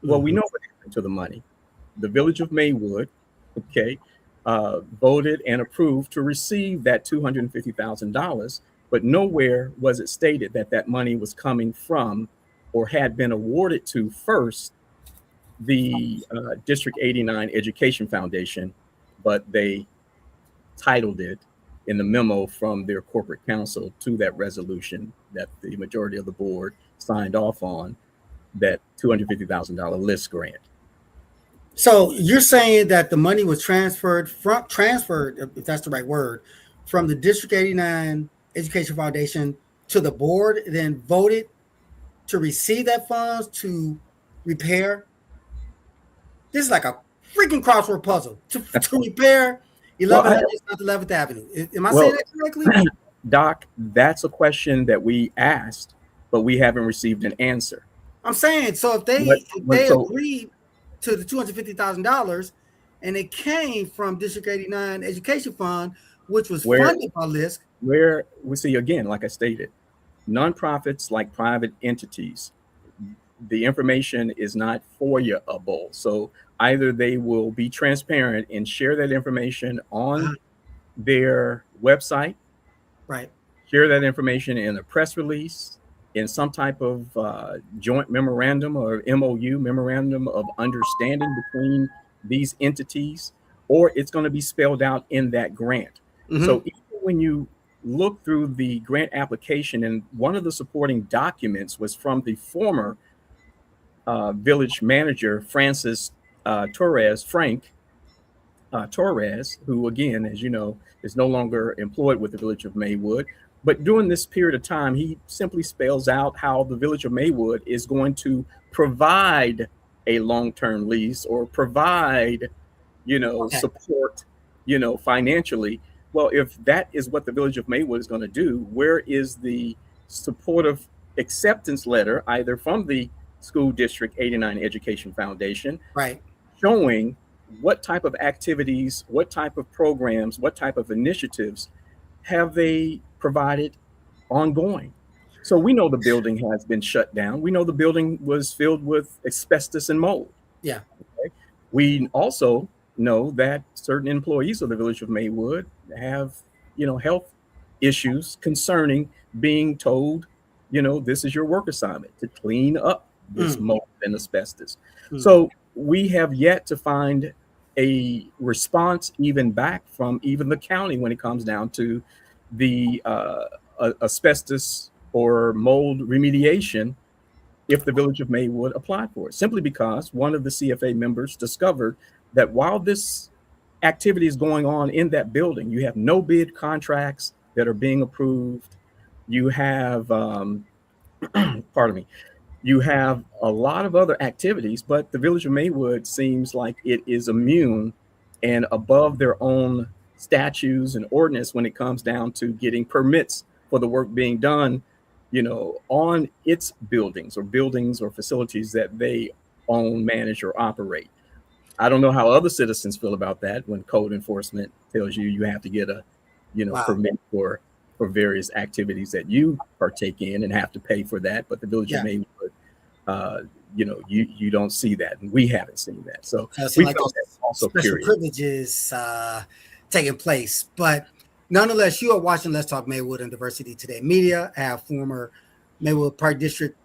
Well, we know what happened to the money. The Village of Maywood, voted and approved to receive that $250,000, but nowhere was it stated that that money was coming from or had been awarded to first the District 89 Education Foundation, but they titled it in the memo from their corporate counsel to that resolution that the majority of the board signed off on, that $250,000 list grant. So you're saying that the money was transferred, if that's the right word, from the District 89 Education Foundation to the board, then voted to receive that funds to repair. This is like a freaking crossword puzzle to repair 1100 South 11th Avenue. Am I saying that correctly? Doc, that's a question that we asked, but we haven't received an answer. I'm saying, so if they agreed to the $250,000 and it came from District 89 Education Fund, which was funded by LISC. Where we see, again, like I stated, nonprofits like private entities, the information is not FOIA-able. So either they will be transparent and share that information on their website, right? Share that information in a press release, in some type of joint memorandum or MOU, memorandum of understanding between these entities, or it's going to be spelled out in that grant. So even when you look through the grant application, and one of the supporting documents was from the former village manager, Frank Torres, who, again, as you know, is no longer employed with the Village of Maywood. But during this period of time, he simply spells out how the Village of Maywood is going to provide a long-term lease or provide, support, financially. Well, if that is what the Village of Maywood is going to do, where is the supportive acceptance letter, either from the School District 89 Education Foundation, right, showing what type of activities, what type of programs, what type of initiatives have they provided ongoing? So we know the building has been shut down. We know the building was filled with asbestos and mold. Yeah. Okay? We also know that certain employees of the Village of Maywood have, health issues concerning being told, this is your work assignment, to clean up this mold and asbestos. So we have yet to find a response even back from even the county when it comes down to the asbestos or mold remediation if the Village of Maywood applied for it, simply because one of the CFA members discovered that while this activity is going on in that building, you have no bid contracts that are being approved. You have, pardon me, you have a lot of other activities, but the Village of Maywood seems like it is immune and above their own statutes and ordinance when it comes down to getting permits for the work being done, on its buildings or facilities that they own, manage, or operate. I don't know how other citizens feel about that when code enforcement tells you have to get a, Wow. permit for various activities that you partake in and have to pay for that. But the Village of Maywood, you don't see that, and we haven't seen that. So we like felt that's also special curious. privileges taking place. But nonetheless, you are watching Let's Talk Maywood and Diversity Today Media. I have former Maywood Park District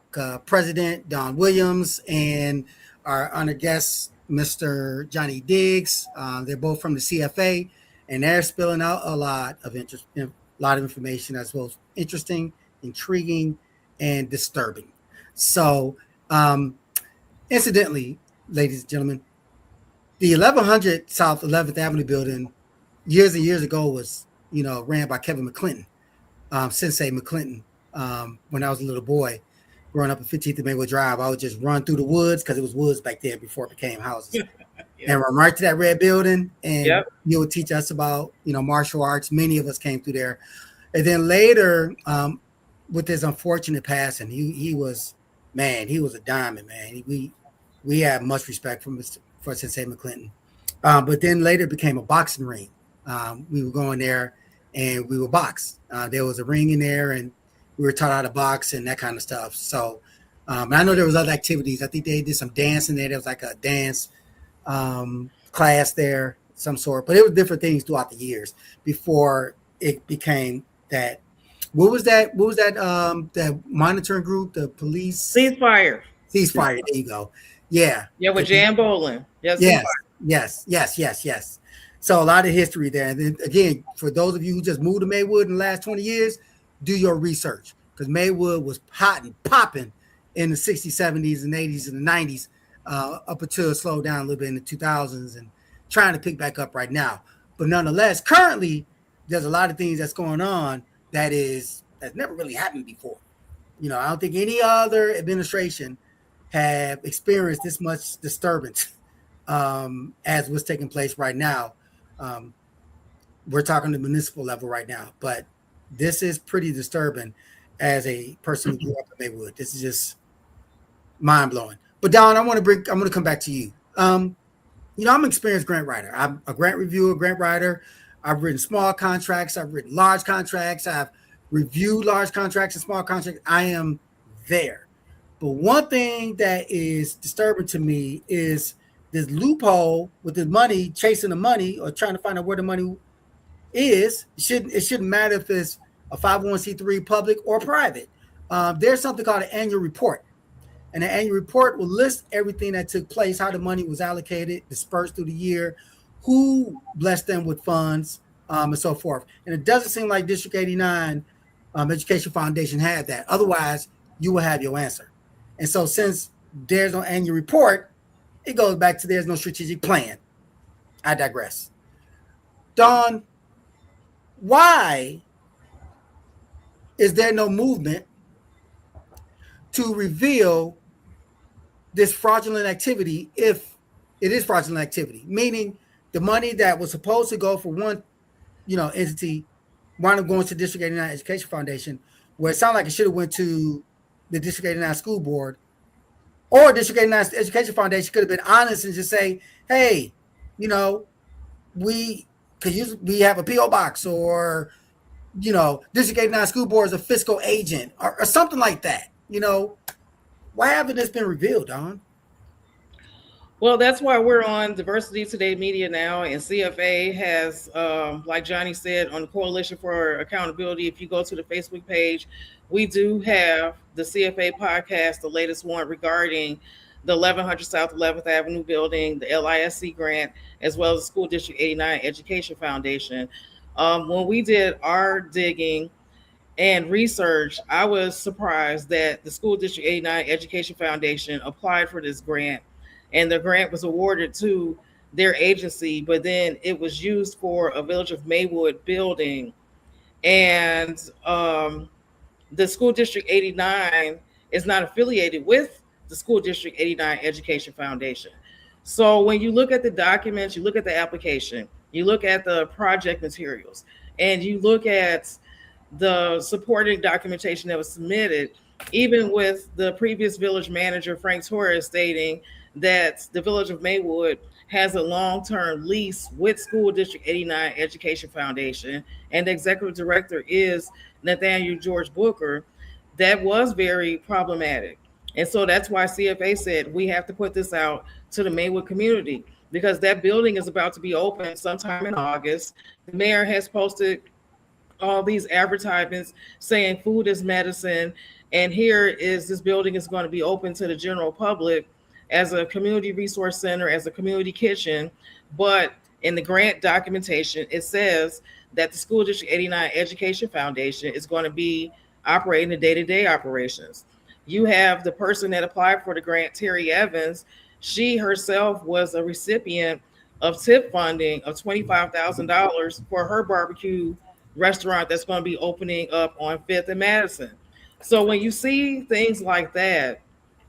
President Don Williams and our honored guest, Mr. Johnny Diggs. They're both from the CFA, and they're spilling out a lot of information as well as interesting, intriguing, and disturbing. So, incidentally, ladies and gentlemen, the 1100 South 11th Avenue building years and years ago was, ran by Kevin McClinton, Sensei McClinton. When I was a little boy, growing up at 15th and Maywood Drive, I would just run through the woods because it was woods back there before it became houses. And run right to that red building, and you would teach us about, martial arts. Many of us came through there. And then later, with his unfortunate passing, he was a diamond, man. We had much respect for Sensei McClinton. But then later it became a boxing ring. We were going there and we would box. There was a ring in there, and we were taught how to box and that kind of stuff. So and I know there was other activities. I think they did some dancing there. There was like a dance class there, some sort. But it was different things throughout the years before it became that. What was that? That monitoring group, the police? Ceasefire. There you go. Yeah. Yeah, with Jan Bolin. Yes. So a lot of history there. And then again, for those of you who just moved to Maywood in the last 20 years, do your research, because Maywood was hot and popping in the 60s, 70s, and 80s and the 90s, up until it slowed down a little bit in the 2000s and trying to pick back up right now. But nonetheless, currently, there's a lot of things that's going on that's never really happened before. I don't think any other administration have experienced this much disturbance as what's taking place right now. We're talking the municipal level right now, but this is pretty disturbing as a person who grew up in Maywood. This is just mind blowing. But Don, I'm going to come back to you. I'm an experienced grant writer. I'm a grant reviewer, grant writer. I've written small contracts. I've written large contracts. I've reviewed large contracts and small contracts. I am there. But one thing that is disturbing to me is this loophole with the money, chasing the money or trying to find out where the money is. It shouldn't matter if it's a 501c3 public or private. There's something called an annual report. And the annual report will list everything that took place, how the money was allocated, dispersed through the year, who blessed them with funds, and so forth. And it doesn't seem like District 89 Education Foundation had that. Otherwise, you will have your answer. And so since there's no annual report, it goes back to there's no strategic plan. I digress. Don, why is there no movement to reveal this fraudulent activity if it is fraudulent activity? Meaning the money that was supposed to go for one, entity wound up going to District 89 Education Foundation, where it sounded like it should have went to the District 89 School Board, or District 89 Education Foundation could have been honest and just say, hey, we have a P.O. box, or, District 89 School Board is a fiscal agent or something like that. Why haven't this been revealed, Don? Well, that's why we're on Diversity Today Media now, and CFA has, like Johnny said, on the Coalition for Accountability, if you go to the Facebook page, we do have the CFA podcast, the latest one regarding the 1100 South 11th Avenue building, the LISC grant, as well as the School District 89 Education Foundation. When we did our digging and research, I was surprised that the School District 89 Education Foundation applied for this grant, and the grant was awarded to their agency, but then it was used for a Village of Maywood building. And the School District 89 is not affiliated with the School District 89 Education Foundation. So when you look at the documents, you look at the application, you look at the project materials, and you look at the supporting documentation that was submitted, even with the previous village manager, Frank Torres, stating that the Village of Maywood has a long-term lease with School District 89 Education Foundation, and the executive director is Nathaniel George Booker, that was very problematic. And so that's why CFA said we have to put this out to the Maywood community, because that building is about to be open sometime in August. The mayor has posted all these advertisements saying food is medicine, and here is this building is going to be open to the general public as a community resource center, as a community kitchen. But in the grant documentation, it says that the School District 89 Education Foundation is going to be operating the day-to-day operations. You have the person that applied for the grant, Terry Evans. She herself was a recipient of TIP funding of $25,000 for her barbecue restaurant that's going to be opening up on 5th and Madison. So when you see things like that,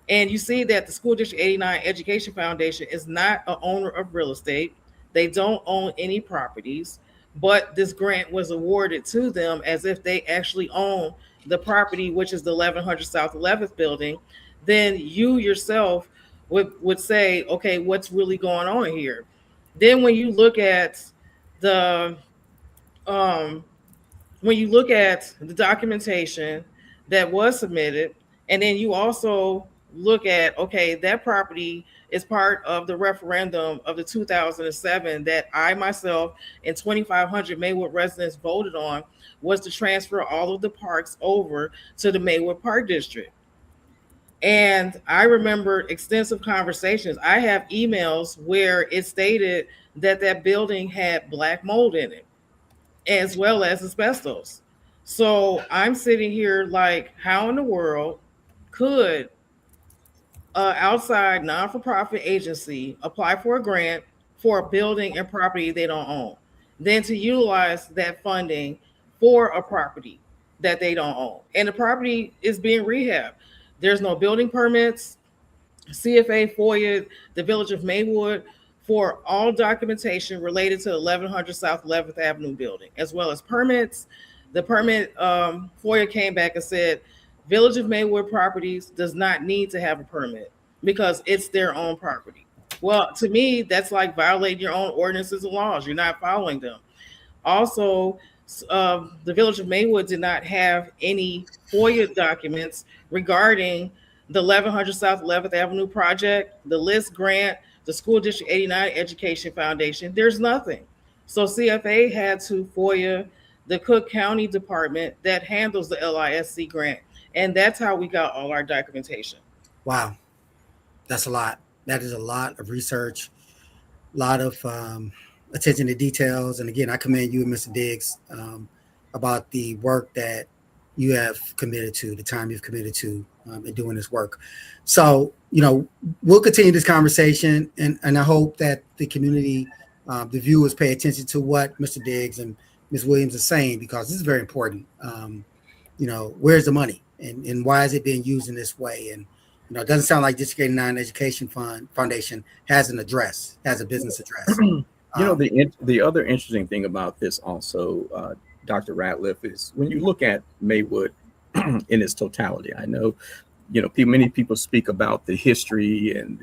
and you see that the School District 89 Education Foundation is not an owner of real estate, they don't own any properties, but this grant was awarded to them as if they actually own the property, which is the 1100 South 11th building, then you yourself would say, okay, what's really going on here? Then when you look at the documentation that was submitted, and then you also look at, okay, that property is part of the referendum of the 2007 that I myself and 2,500 Maywood residents voted on, was to transfer all of the parks over to the Maywood Park District. And I remember extensive conversations. I have emails where it stated that that building had black mold in it, as well as asbestos. So I'm sitting here like, how in the world could an outside non-for-profit agency apply for a grant for a building and property they don't own, then to utilize that funding for a property that they don't own? And the property is being rehabbed. There's no building permits. CFA FOIA the Village of Maywood for all documentation related to the 1100 South 11th Avenue building, as well as permits. The permit FOIA came back and said Village of Maywood Properties does not need to have a permit because it's their own property. Well, to me, that's like violating your own ordinances and laws. You're not following them. Also, the Village of Maywood did not have any FOIA documents regarding the 1100 South 11th Avenue project, the LIST grant, the School District 89 Education Foundation. There's nothing. So CFA had to FOIA the Cook County Department that handles the LISC grant. And that's how we got all our documentation. Wow. That's a lot. That is a lot of research, a lot of attention to details. And again, I commend you and Mr. Diggs about the work that you have committed to, the time you've committed to in doing this work. So, we'll continue this conversation, and I hope that the community, the viewers, pay attention to what Mr. Diggs and Ms. Williams are saying, because this is very important. Where's the money, and why is it being used in this way? And it doesn't sound like District 89 Education Foundation has an address, has a business address. The other interesting thing about this also, Dr. Ratliff, is when you look at Maywood in its totality. I know, many people speak about the history and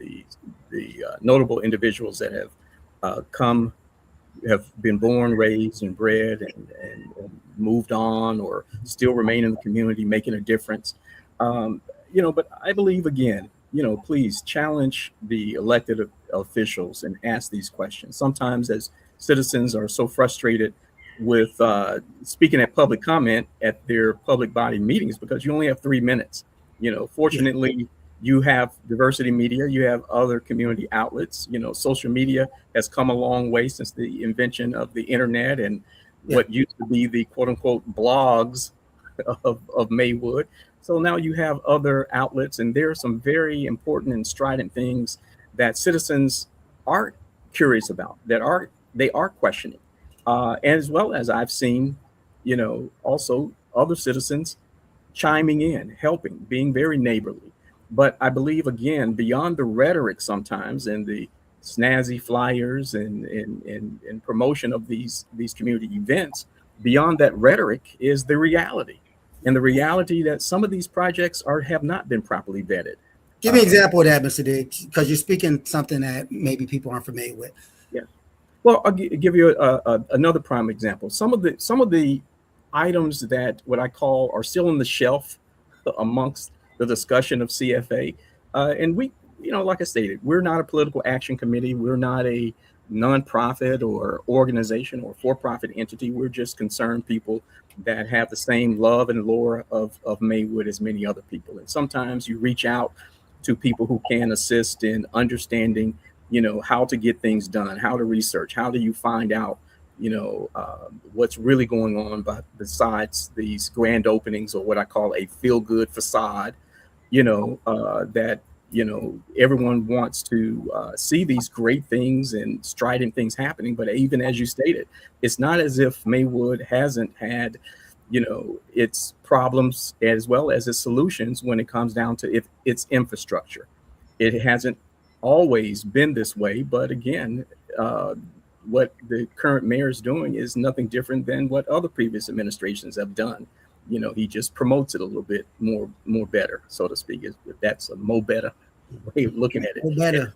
the notable individuals that have been born, raised, and bred, and moved on, or still remain in the community, making a difference. But I believe, again, please challenge the elected officials and ask these questions. Sometimes, as citizens are so frustrated with speaking at public comment at their public body meetings, because you only have 3 minutes. Fortunately, You have diversity media, you have other community outlets. Social media has come a long way since the invention of the internet and Yeah. what used to be the quote unquote blogs of Maywood. So now you have other outlets, and there are some very important and strident things that citizens are curious about, they are questioning, as well as I've seen, also other citizens chiming in, helping, being very neighborly. But I believe, again, beyond the rhetoric sometimes and the snazzy flyers and promotion of these community events, beyond that rhetoric is the reality. And the reality that some of these projects have not been properly vetted. Give me an example of that, Mr. Diggs, because you're speaking something that maybe people aren't familiar with. Yeah. Well, I'll give you another prime example. Some of the items that what I call are still on the shelf amongst the discussion of CFA, and we, like I stated, we're not a political action committee. We're not a nonprofit or organization or for-profit entity. We're just concerned people that have the same love and lore of Maywood as many other people. And sometimes you reach out to people who can assist in understanding, how to get things done, how to research, how do you find out, what's really going on, besides these grand openings or what I call a feel-good facade, that everyone wants to see these great things and strident things happening. But even as you stated, it's not as if Maywood hasn't had, its problems as well as its solutions when it comes down to its infrastructure. It hasn't always been this way, but again, what the current mayor is doing is nothing different than what other previous administrations have done. He just promotes it a little bit more better, so to speak, if that's a more better way of looking at it.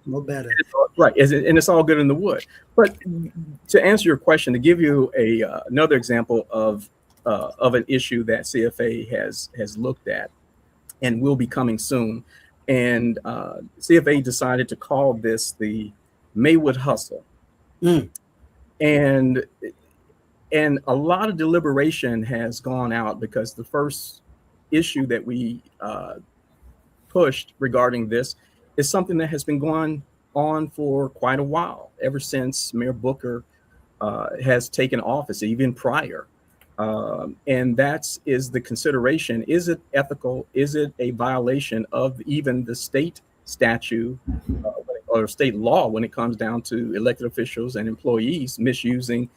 More better. Right, and it's all good in the wood. But to answer your question, to give you another example of an issue that CFA has looked at and will be coming soon, and CFA decided to call this the Maywood Hustle. And a lot of deliberation has gone out, because the first issue that we pushed regarding this is something that has been going on for quite a while, ever since Mayor Booker has taken office, even prior. And is the consideration: is it ethical? Is it a violation of even the state statute or state law when it comes down to elected officials and employees misusing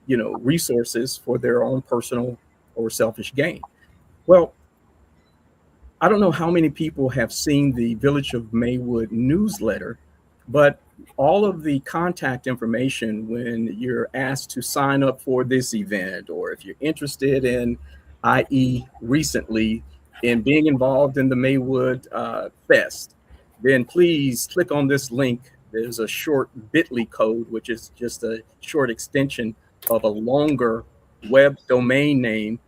resources for their own personal or selfish gain? Well, I don't know how many people have seen the Village of Maywood newsletter, but all of the contact information when you're asked to sign up for this event, or if you're interested in, i.e. recently, in being involved in the Maywood Fest, then please click on this link. There's a short bit.ly code, which is just a short extension of a longer web domain name,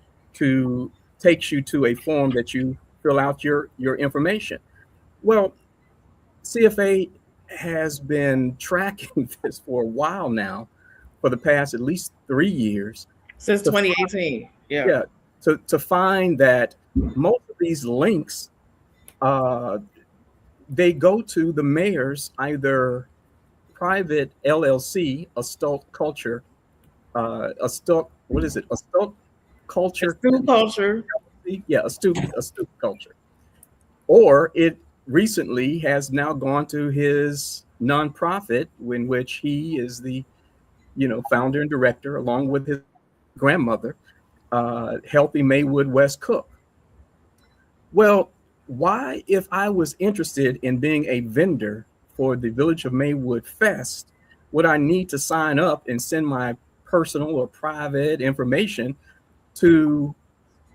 takes you to a form that you fill out your information. Well, CFA has been tracking this for a while now, for the past at least 3 years. Since 2018. Yeah. To find that most of these links, they go to the mayor's either private LLC, Astute Culture, Astute Culture. Yeah, Astute Culture. Or it recently has now gone to his nonprofit, in which he is the, founder and director, along with his grandmother, Healthy Maywood West Cook. Well, why, if I was interested in being a vendor for the Village of Maywood Fest, would I need to sign up and send my personal or private information to,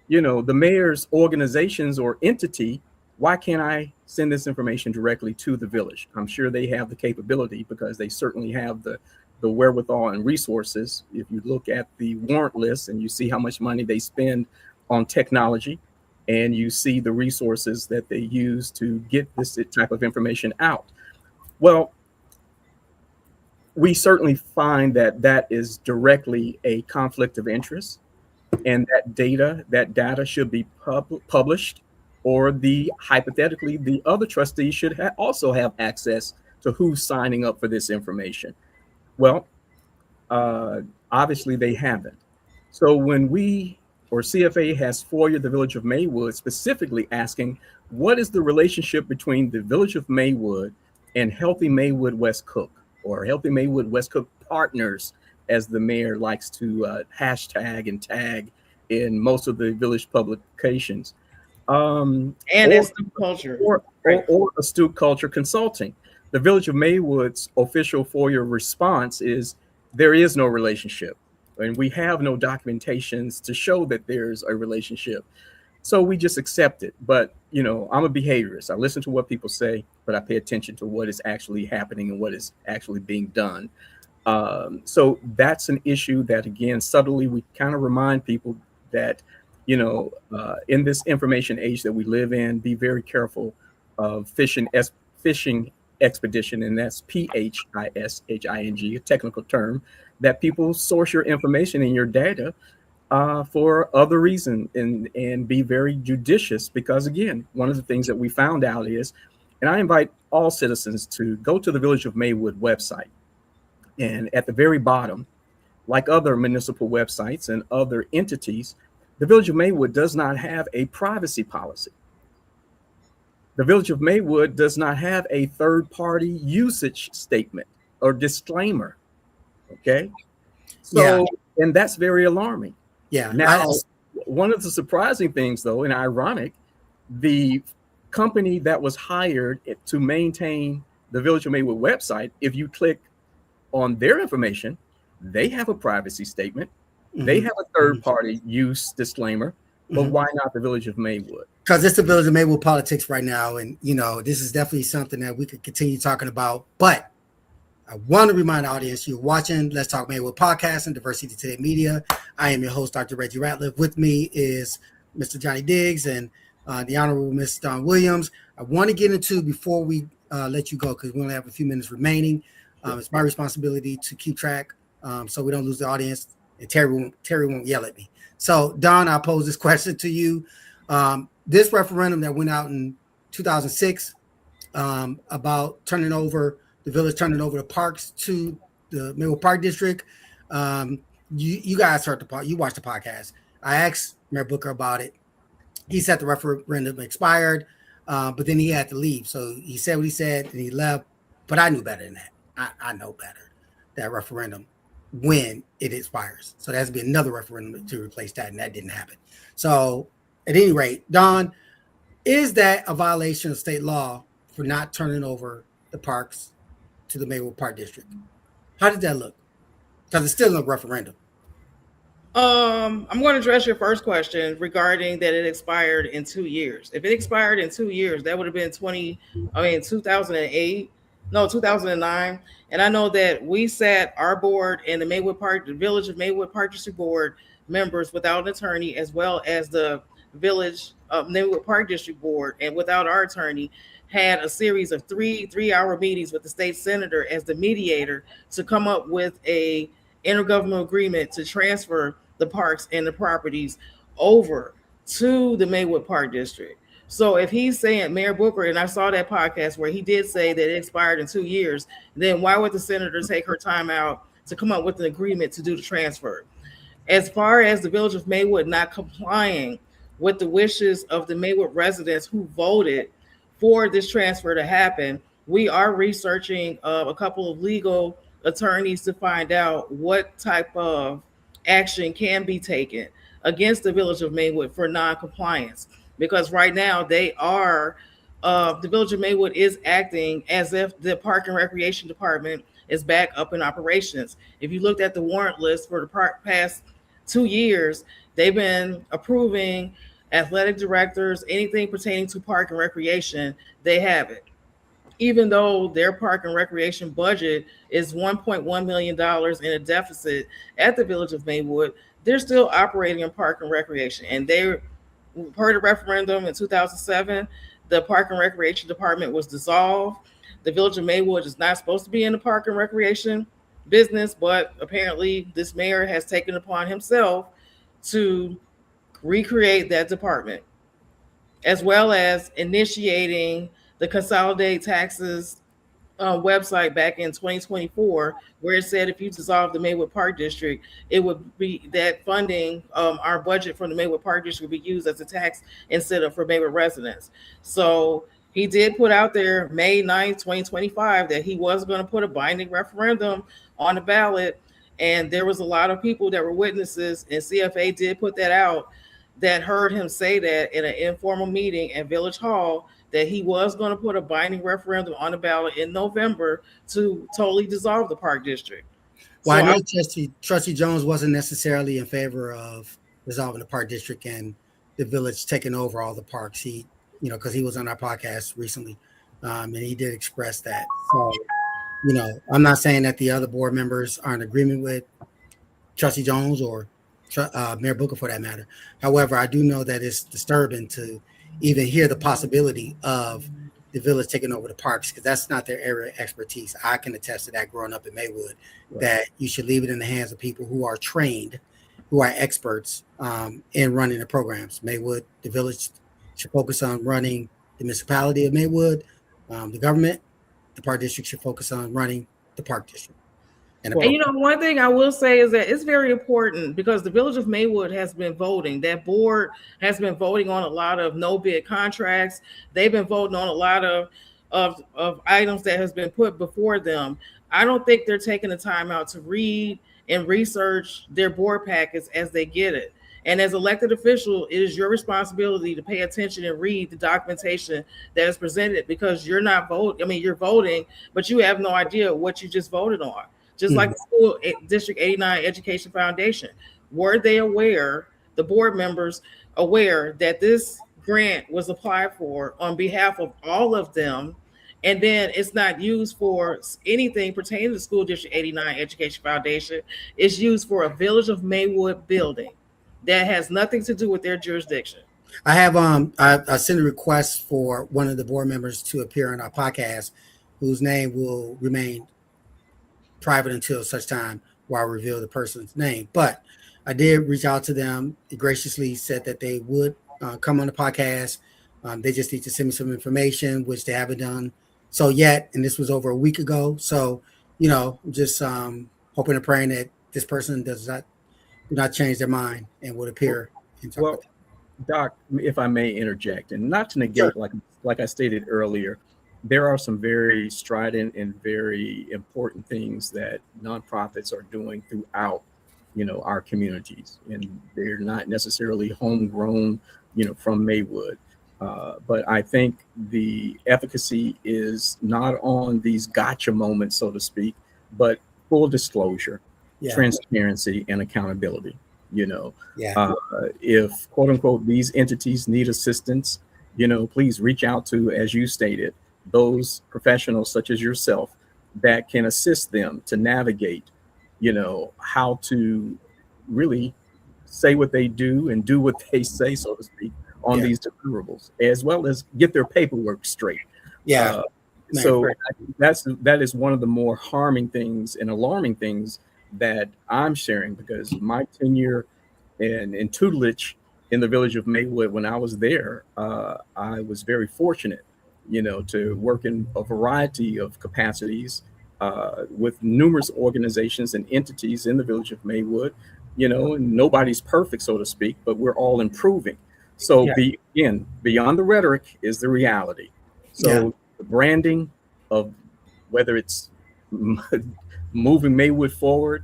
the mayor's organizations or entity? Why can't I send this information directly to the village? I'm sure they have the capability, because they certainly have the wherewithal and resources. If you look at the warrant list and you see how much money they spend on technology, and you see the resources that they use to get this type of information out. Well, we certainly find that is directly a conflict of interest, and that data should be published or hypothetically, the other trustees should also have access to who's signing up for this information. Well, obviously they haven't. So when CFA has FOIA the Village of Maywood, specifically asking, what is the relationship between the Village of Maywood and Healthy Maywood West Cook, or Healthy Maywood West Cook Partners, as the mayor likes to hashtag and tag in most of the village publications. And astute culture. Or astute culture consulting. The Village of Maywood's official FOIA response is there is no relationship, and we have no documentations to show that there's a relationship. So we just accept it. But, you know, I'm a behaviorist. I listen to what people say, but I pay attention to what is actually happening and what is actually being done. So that's an issue that, again, subtly, we kind of remind people that, you know, in this information age that we live in, be very careful of phishing expedition, and that's PHISHING, a technical term, that people source your information and your data for other reasons, and be very judicious, because again, one of the things that we found out is, and I invite all citizens to go to the Village of Maywood website, and at the very bottom, like other municipal websites and other entities, the Village of Maywood does not have a privacy policy. The Village of Maywood does not have a third-party usage statement or disclaimer. Okay, so and that's very alarming. Yeah. Now, one of the surprising things, though, and ironic, the company that was hired to maintain the Village of Maywood website, if you click on their information, they have a privacy statement. Mm-hmm. They have a third-party use disclaimer. But why not the Village of Maywood? Because it's the Village of Maywood politics right now. And, you know, this is definitely something that we could continue talking about. But I want to remind the audience, you're watching Let's Talk Maywood podcast and Diversity Today Media. I am your host, Dr. Reggie Ratliff. With me is Mr. Johnny Diggs and the Honorable Ms. Dawn Williams. I want to get into, before we let you go, because we only have a few minutes remaining, it's my responsibility to keep track so we don't lose the audience, and Terry won't yell at me. So, Don, I'll pose this question to you. This referendum that went out in 2006 about turning over the village, turning over the parks to the Maywood Park District. You guys heard you watched the podcast. I asked Mayor Booker about it. He said the referendum expired, but then he had to leave. So he said what he said and he left. But I knew better than that. I know better, that referendum, when it expires. So there has to be another referendum to replace that, and that didn't happen. So at any rate, Don, is that a violation of state law for not turning over the parks to the Maywood Park District? How did that look? Because it's still a referendum. I'm going to address your first question regarding that it expired in 2 years. If it expired in 2 years, that would have been 2008. No, 2009. And I know that we sat, our board and the Village of Maywood Park District Board members without an attorney, as well as the Village of Maywood Park District Board, and without our attorney, had a series of three-hour meetings with the state senator as the mediator to come up with a intergovernmental agreement to transfer the parks and the properties over to the Maywood Park District. So if he's saying, Mayor Booker, and I saw that podcast where he did say that it expired in 2 years, then why would the senator take her time out to come up with an agreement to do the transfer? As far as the Village of Maywood not complying with the wishes of the Maywood residents who voted for this transfer to happen, we are researching a couple of legal attorneys to find out what type of action can be taken against the Village of Maywood for non-compliance. Because right now the Village of Maywood is acting as if the Park and Recreation Department is back up in operations. If you looked at the warrant list for the past 2 years, they've been approving athletic directors, anything pertaining to park and recreation, they have it. Even though their park and recreation budget is $1.1 million in a deficit at the Village of Maywood, they're still operating in park and recreation. And they heard a referendum in 2007, the Park and Recreation Department was dissolved. The Village of Maywood is not supposed to be in the park and recreation business, but apparently this mayor has taken upon himself to recreate that department. as well as initiating the consolidated taxes website back in 2024, where it said if you dissolve the Maywood Park District, it would be that funding, our budget from the Maywood Park District would be used as a tax incentive for Maywood residents. So he did put out there May 9th, 2025, that he was going to put a binding referendum on the ballot. And there was a lot of people that were witnesses, and CFA did put that out, that heard him say that in an informal meeting at Village Hall, that he was going to put a binding referendum on the ballot in November to totally dissolve the park district. Well, I know Trustee Jones wasn't necessarily in favor of dissolving the park district and the village taking over all the parks. He, because he was on our podcast recently, and he did express that. So, I'm not saying that the other board members are in agreement with Trustee Jones or Mayor Booker for that matter. However, I do know that it's disturbing to even hear the possibility of the village taking over the parks, because that's not their area of expertise. I can attest to that growing up in Maywood, right, that you should leave it in the hands of people who are trained, who are experts in running the programs. Maywood, the village should focus on running the municipality of Maywood, the government. The park district should focus on running the park district. And one thing I will say is that it's very important, because the Village of Maywood has been voting. That board has been voting on a lot of no bid contracts. They've been voting on a lot of items that has been put before them. I don't think they're taking the time out to read and research their board packets as they get it. And as elected official, it is your responsibility to pay attention and read the documentation that is presented, because you're not voting. I mean, you're voting, but you have no idea what you just voted on. Just like the school District 89 Education Foundation. Were they aware, the board members aware, that this grant was applied for on behalf of all of them, and then it's not used for anything pertaining to the School District 89 Education Foundation? It's used for a Village of Maywood building that has nothing to do with their jurisdiction. I have I sent a request for one of the board members to appear on our podcast, whose name will remain private until such time where I reveal the person's name. But I did reach out to them. They graciously said that they would come on the podcast. They just need to send me some information, which they haven't done so yet. And this was over a week ago. So, just hoping and praying that this person do not change their mind and would appear. Well, Doc, if I may interject, and not to negate, sure, like I stated earlier, there are some very strident and very important things that nonprofits are doing throughout, our communities, and they're not necessarily homegrown, from Maywood. But I think the efficacy is not on these gotcha moments, so to speak, but full disclosure, transparency, and accountability. If quote unquote these entities need assistance, please reach out to, as you stated, those professionals such as yourself that can assist them to navigate, how to really say what they do and do what they say, so to speak, on these deliverables, as well as get their paperwork straight. So that is one of the more harming things and alarming things that I'm sharing, because my tenure and tutelage in the Village of Maywood, when I was there, I was very fortunate, to work in a variety of capacities with numerous organizations and entities in the Village of Maywood, and nobody's perfect, so to speak, but we're all improving. So beyond the rhetoric is the reality. So the branding of whether it's moving Maywood forward,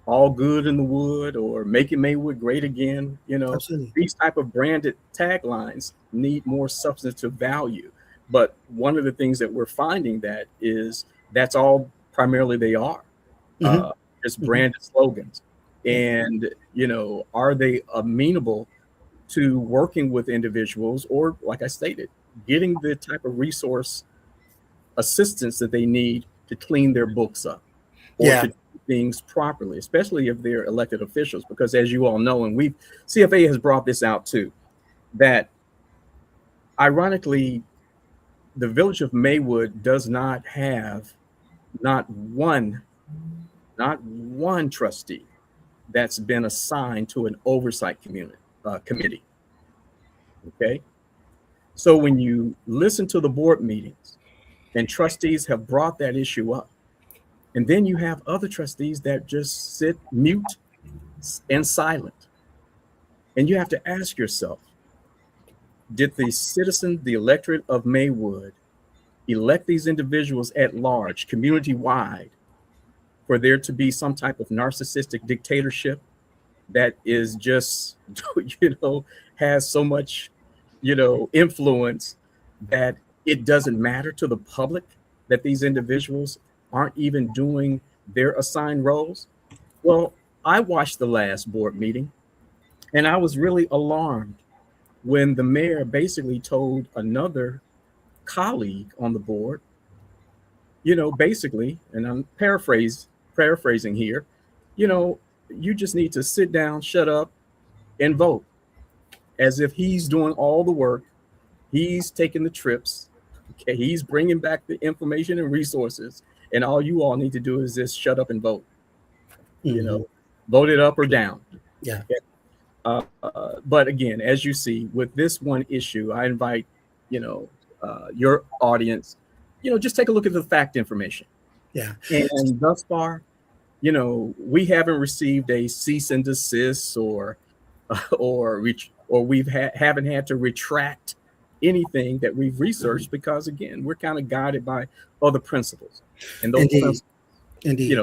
all good in the wood, or making Maywood great again, Absolutely. These type of branded taglines need more substantive value. But one of the things that we're finding that's all primarily they are, just branded slogans. And, are they amenable to working with individuals, or, like I stated, getting the type of resource assistance that they need to clean their books up, or to do things properly, especially if they're elected officials? Because as you all know, and CFA has brought this out too, that ironically, the Village of Maywood does not have not one trustee that's been assigned to an oversight committee. Okay. So when you listen to the board meetings and trustees have brought that issue up, and then you have other trustees that just sit mute and silent, and you have to ask yourself, did the citizen, the electorate of Maywood, elect these individuals at large, community-wide, for there to be some type of narcissistic dictatorship that is just, has so much, influence that it doesn't matter to the public that these individuals aren't even doing their assigned roles? Well, I watched the last board meeting and I was really alarmed when the mayor basically told another colleague on the board, basically, and I'm paraphrasing here, you just need to sit down, shut up, and vote, as if he's doing all the work. He's taking the trips. Okay, he's bringing back the information and resources, and all you all need to do is just shut up and vote. Vote it up or down. Yeah. Okay? But again, as you see, with this one issue, I invite, your audience, just take a look at the fact information. Yeah. And thus far, we haven't received a cease and desist or we've haven't had to retract anything that we've researched, because again, we're kind of guided by other principles. And those principles, Indeed.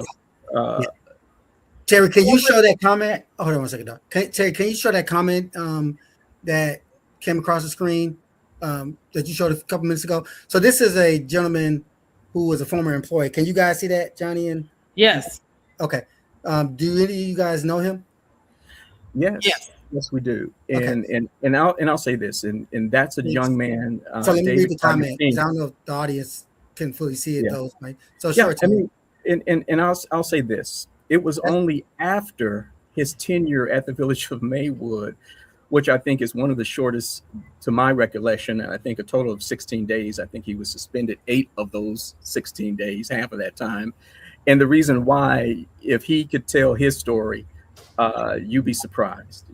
Terry, can you show that comment? Hold on one second, Doc. Terry, can you show that comment that came across the screen that you showed a couple minutes ago? So this is a gentleman who was a former employee. Can you guys see that, Johnny? And Yes. Okay. Do any of you guys know him? Yes, we do. And I'll say this, and that's a young man. So let me read the comment, because I don't know if the audience can fully see it. Those, right? So sure. And I'll say this. It was only after his tenure at the Village of Maywood, which I think is one of the shortest to my recollection. I think a total of 16 days. I think he was suspended 8 of those 16 days, half of that time. And the reason why, if he could tell his story, you'd be surprised.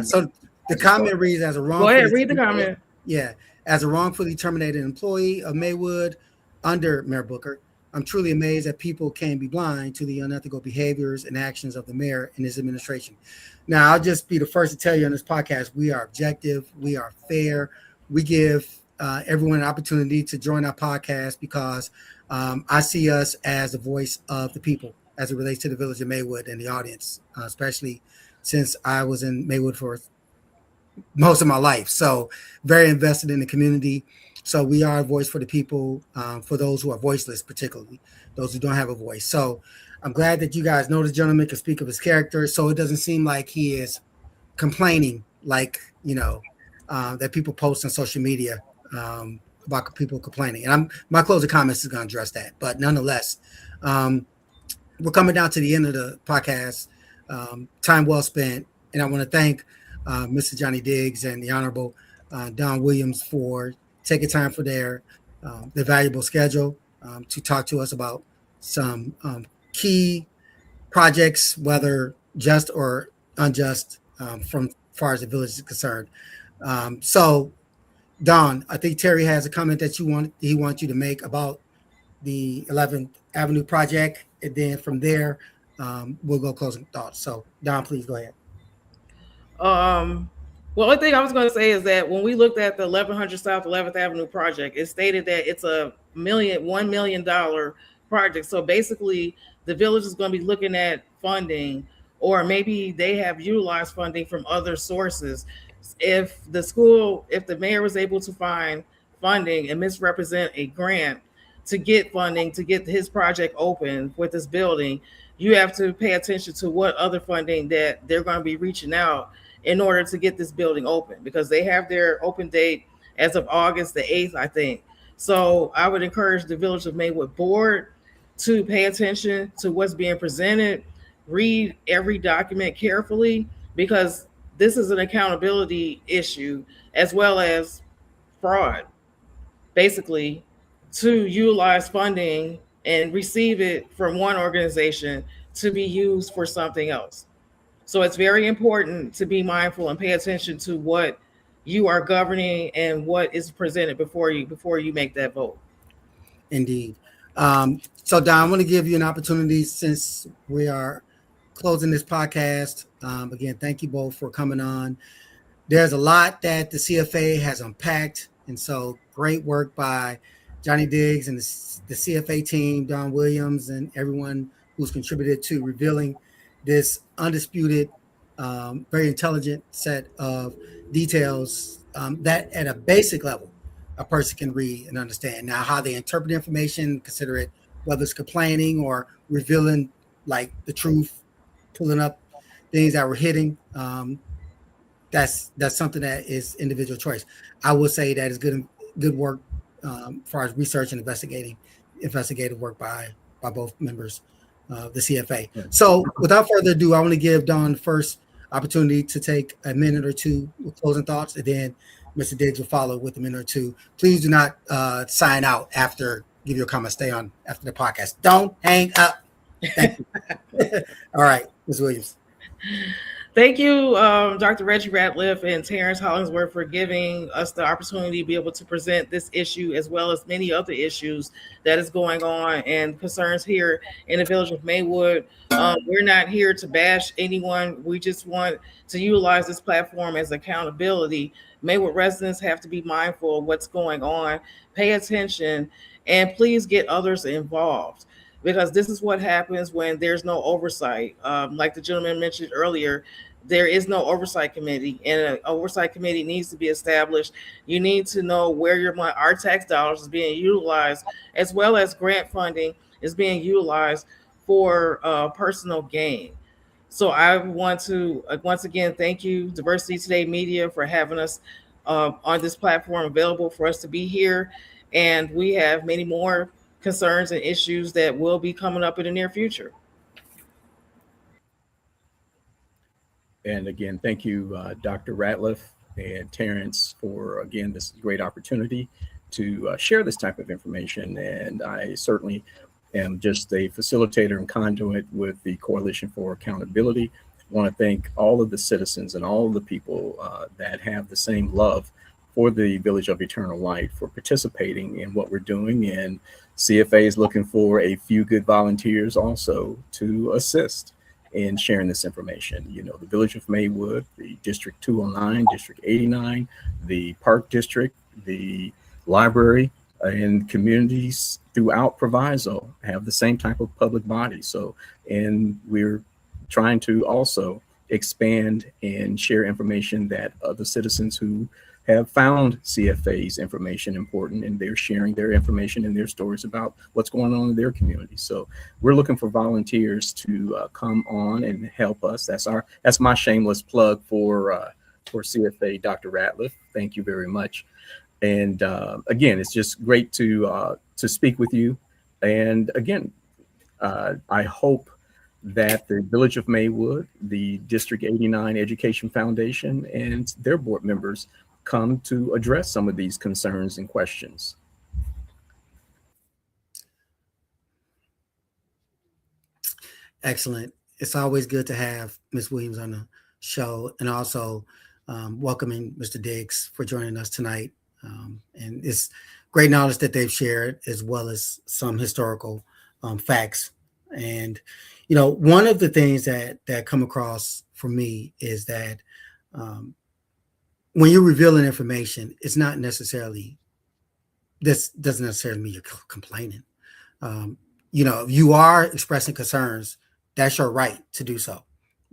So the comment reads, as a wrongfully— Go ahead, read the comment. Yeah. As a wrongfully terminated employee of Maywood under Mayor Booker, I'm truly amazed that people can be blind to the unethical behaviors and actions of the mayor and his administration. Now, I'll just be the first to tell you on this podcast, we are objective, we are fair. We give everyone an opportunity to join our podcast because I see us as the voice of the people as it relates to the Village of Maywood and the audience, especially since I was in Maywood for most of my life. So very invested in the community. So we are a voice for the people, for those who are voiceless, particularly those who don't have a voice. So I'm glad that you guys know this gentleman, can speak of his character, so it doesn't seem like he is complaining, like, that people post on social media about people complaining. And my closing comments is going to address that. But nonetheless, we're coming down to the end of the podcast. Time well spent. And I want to thank Mr. Johnny Diggs and the Honorable Don Williams for taking time for their valuable schedule to talk to us about some key projects, whether just or unjust, from far as the village is concerned. So, Don, I think Terry has a comment that he wants you to make about the 11th Avenue project, and then from there we'll go closing thoughts. So, Don, please go ahead. Well, one thing I was going to say is that when we looked at the 1100 South 11th Avenue project, it stated that it's a $1 million project. So basically, the village is going to be looking at funding, or maybe they have utilized funding from other sources. If the mayor was able to find funding and misrepresent a grant to get funding to get his project open with this building, you have to pay attention to what other funding that they're going to be reaching out in order to get this building open, because they have their open date as of August the 8th, I think. So I would encourage the Village of Maywood board to pay attention to what's being presented, read every document carefully, because this is an accountability issue as well as fraud, basically, to utilize funding and receive it from one organization to be used for something else. So it's very important to be mindful and pay attention to what you are governing and what is presented before you make that vote. Indeed. So Don, I want to give you an opportunity since we are closing this podcast. Again, thank you both for coming on. There's a lot that the CFA has unpacked, and so great work by Johnny Diggs and the CFA team, Don Williams, and everyone who's contributed to revealing this undisputed, very intelligent set of details that at a basic level a person can read and understand. Now, how they interpret information, consider it, whether it's complaining or revealing like the truth, pulling up things that were hidden. That's something that is individual choice. I will say that is good work as far as research and investigative work by both members of the CFA. So without further ado, I want to give Don the first opportunity to take a minute or two with closing thoughts, and then Mr. Diggs will follow with a minute or two. Please do not sign out after give your comment. Stay on after the podcast. Don't hang up. Thank you. All right, Ms. Williams. Thank you, Dr. Reggie Ratliff and Terrence Hollingsworth, for giving us the opportunity to be able to present this issue as well as many other issues that is going on and concerns here in the village of Maywood. We're not here to bash anyone. We just want to utilize this platform as accountability. Maywood residents have to be mindful of what's going on, pay attention, and please get others involved, because this is what happens when there's no oversight. Like the gentleman mentioned earlier, there is no oversight committee, and an oversight committee needs to be established. You need to know where your money, our tax dollars, is being utilized, as well as grant funding is being utilized for personal gain. So I want to once again thank you, Diversity Today Media, for having us on this platform available for us to be here. And we have many more concerns and issues that will be coming up in the near future. And again, thank you, Dr. Ratliff and Terrence, for, again, this great opportunity to share this type of information. And I certainly am just a facilitator and conduit with the Coalition for Accountability. I want to thank all of the citizens and all of the people that have the same love for the Village of Eternal Light for participating in what we're doing. And CFA is looking for a few good volunteers also to assist in sharing this information. You know, the Village of Maywood, the District 209, District 89, the Park District, the library, and communities throughout Proviso have the same type of public body. So, and we're trying to also expand and share information that other citizens who have found CFA's information important, and they're sharing their information and their stories about what's going on in their community. So we're looking for volunteers to come on and help us. That's my shameless plug for CFA, Dr. Ratliff. Thank you very much. And again, it's just great to speak with you. And again, I hope that the Village of Maywood, the District 89 Education Foundation, and their board members come to address some of these concerns and questions. Excellent. It's always good to have Ms. Williams on the show, and also welcoming Mr. Diggs for joining us tonight. And it's great knowledge that they've shared, as well as some historical facts. And, you know, one of the things that come across for me is that when you're revealing information, it's not necessarily, this doesn't necessarily mean you're complaining. You know, if you are expressing concerns, that's your right to do so.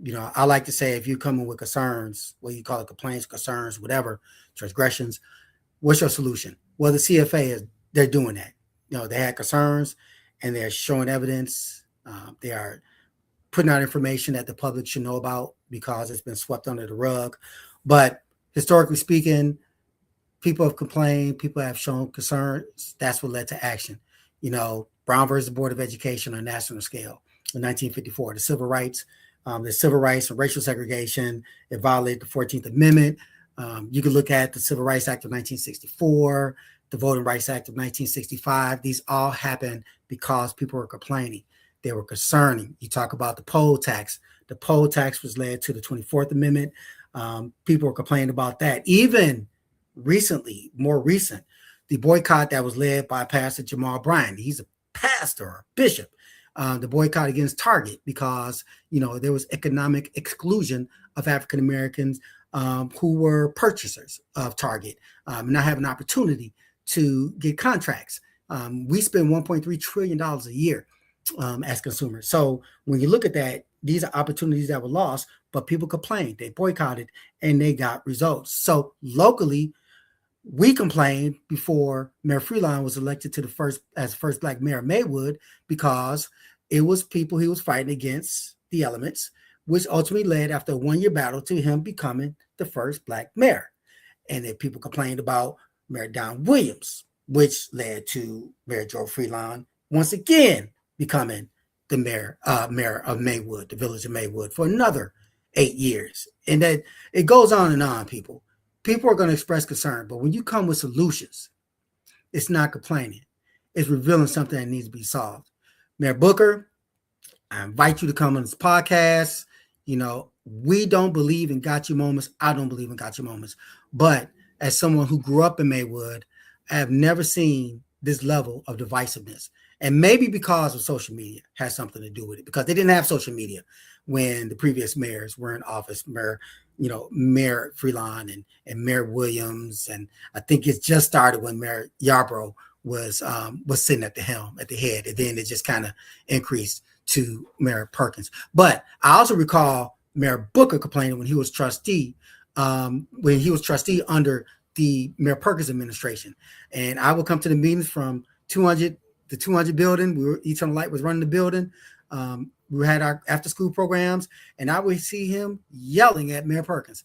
You know, I like to say, if you come in with concerns, what you call it, complaints, concerns, whatever, transgressions, what's your solution? Well, the CFA they're doing that. You know, they had concerns and they're showing evidence. They are putting out information that the public should know about because it's been swept under the rug. But historically speaking, people have complained, people have shown concerns. That's what led to action. You know, Brown versus Board of Education on a national scale in 1954, the civil rights and racial segregation. It violated the 14th Amendment. You can look at the Civil Rights Act of 1964, the Voting Rights Act of 1965. These all happened because people were complaining. They were concerning. You talk about the poll tax. The poll tax was led to the 24th Amendment. People were complaining about that. Even recently, more recent, the boycott that was led by Pastor Jamal Bryant. He's a pastor or bishop. The boycott against Target because, there was economic exclusion of African Americans who were purchasers of Target and not have an opportunity to get contracts. We spend $1.3 trillion a year as consumers. So when you look at that, these are opportunities that were lost, but people complained, they boycotted, and they got results. So locally, we complained before Mayor Freelon was elected to the first Black mayor of Maywood because it was people he was fighting against, the elements, which ultimately led after a 1-year battle to him becoming the first Black mayor. And then people complained about Mayor Don Williams, which led to Mayor Joe Freelon once again becoming the mayor of Maywood, the village of Maywood, for another 8 years. And that it goes on and on, people. People are going to express concern, but when you come with solutions, it's not complaining. It's revealing something that needs to be solved. Mayor Booker, I invite you to come on this podcast. We don't believe in gotcha moments. I don't believe in gotcha moments. But as someone who grew up in Maywood, I have never seen this level of divisiveness. And maybe because of social media has something to do with it, because they didn't have social media when the previous mayors were in office, Mayor Freelon and Mayor Williams. And I think it just started when Mayor Yarbrough was sitting at the helm, at the head. And then it just kind of increased to Mayor Perkins. But I also recall Mayor Booker complaining when he was trustee under the Mayor Perkins administration. And I would come to the meetings from the 200 building. Eternal Light was running the building. We had our after school programs, and I would see him yelling at Mayor Perkins.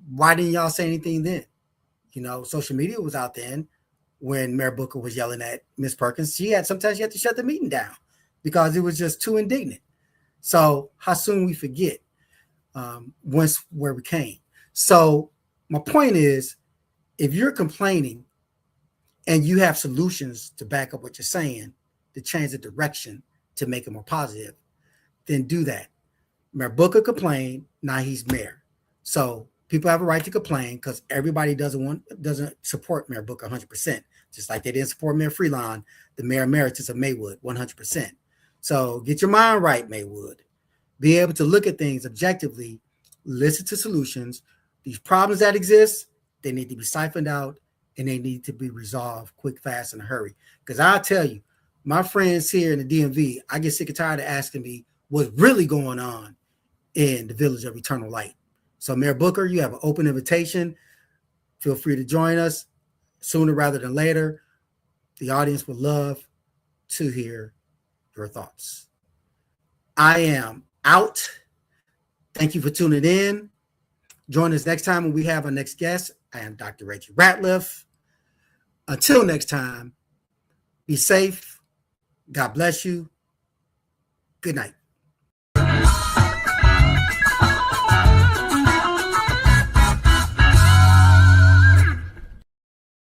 Why didn't y'all say anything then? Social media was out then when Mayor Booker was yelling at Miss Perkins. Sometimes she had to shut the meeting down because it was just too indignant. So how soon we forget once where we came. So my point is, if you're complaining and you have solutions to back up what you're saying, to change the direction, to make it more positive, then do that. Mayor Booker complained, now he's mayor. So people have a right to complain because everybody doesn't support Mayor Booker 100%, just like they didn't support Mayor Freelon, the mayor emeritus of Maywood, 100%. So get your mind right, Maywood. Be able to look at things objectively, listen to solutions. These problems that exist, they need to be siphoned out and they need to be resolved quick, fast, in a hurry. Because I'll tell you, my friends here in the DMV, I get sick and tired of asking me what's really going on in the village of Eternal Light. So Mayor Booker, you have an open invitation. Feel free to join us sooner rather than later. The audience would love to hear your thoughts. I am out. Thank you for tuning in. Join us next time when we have our next guest. I am Dr. Rachel Ratliff. Until next time, be safe. God bless you. Good night.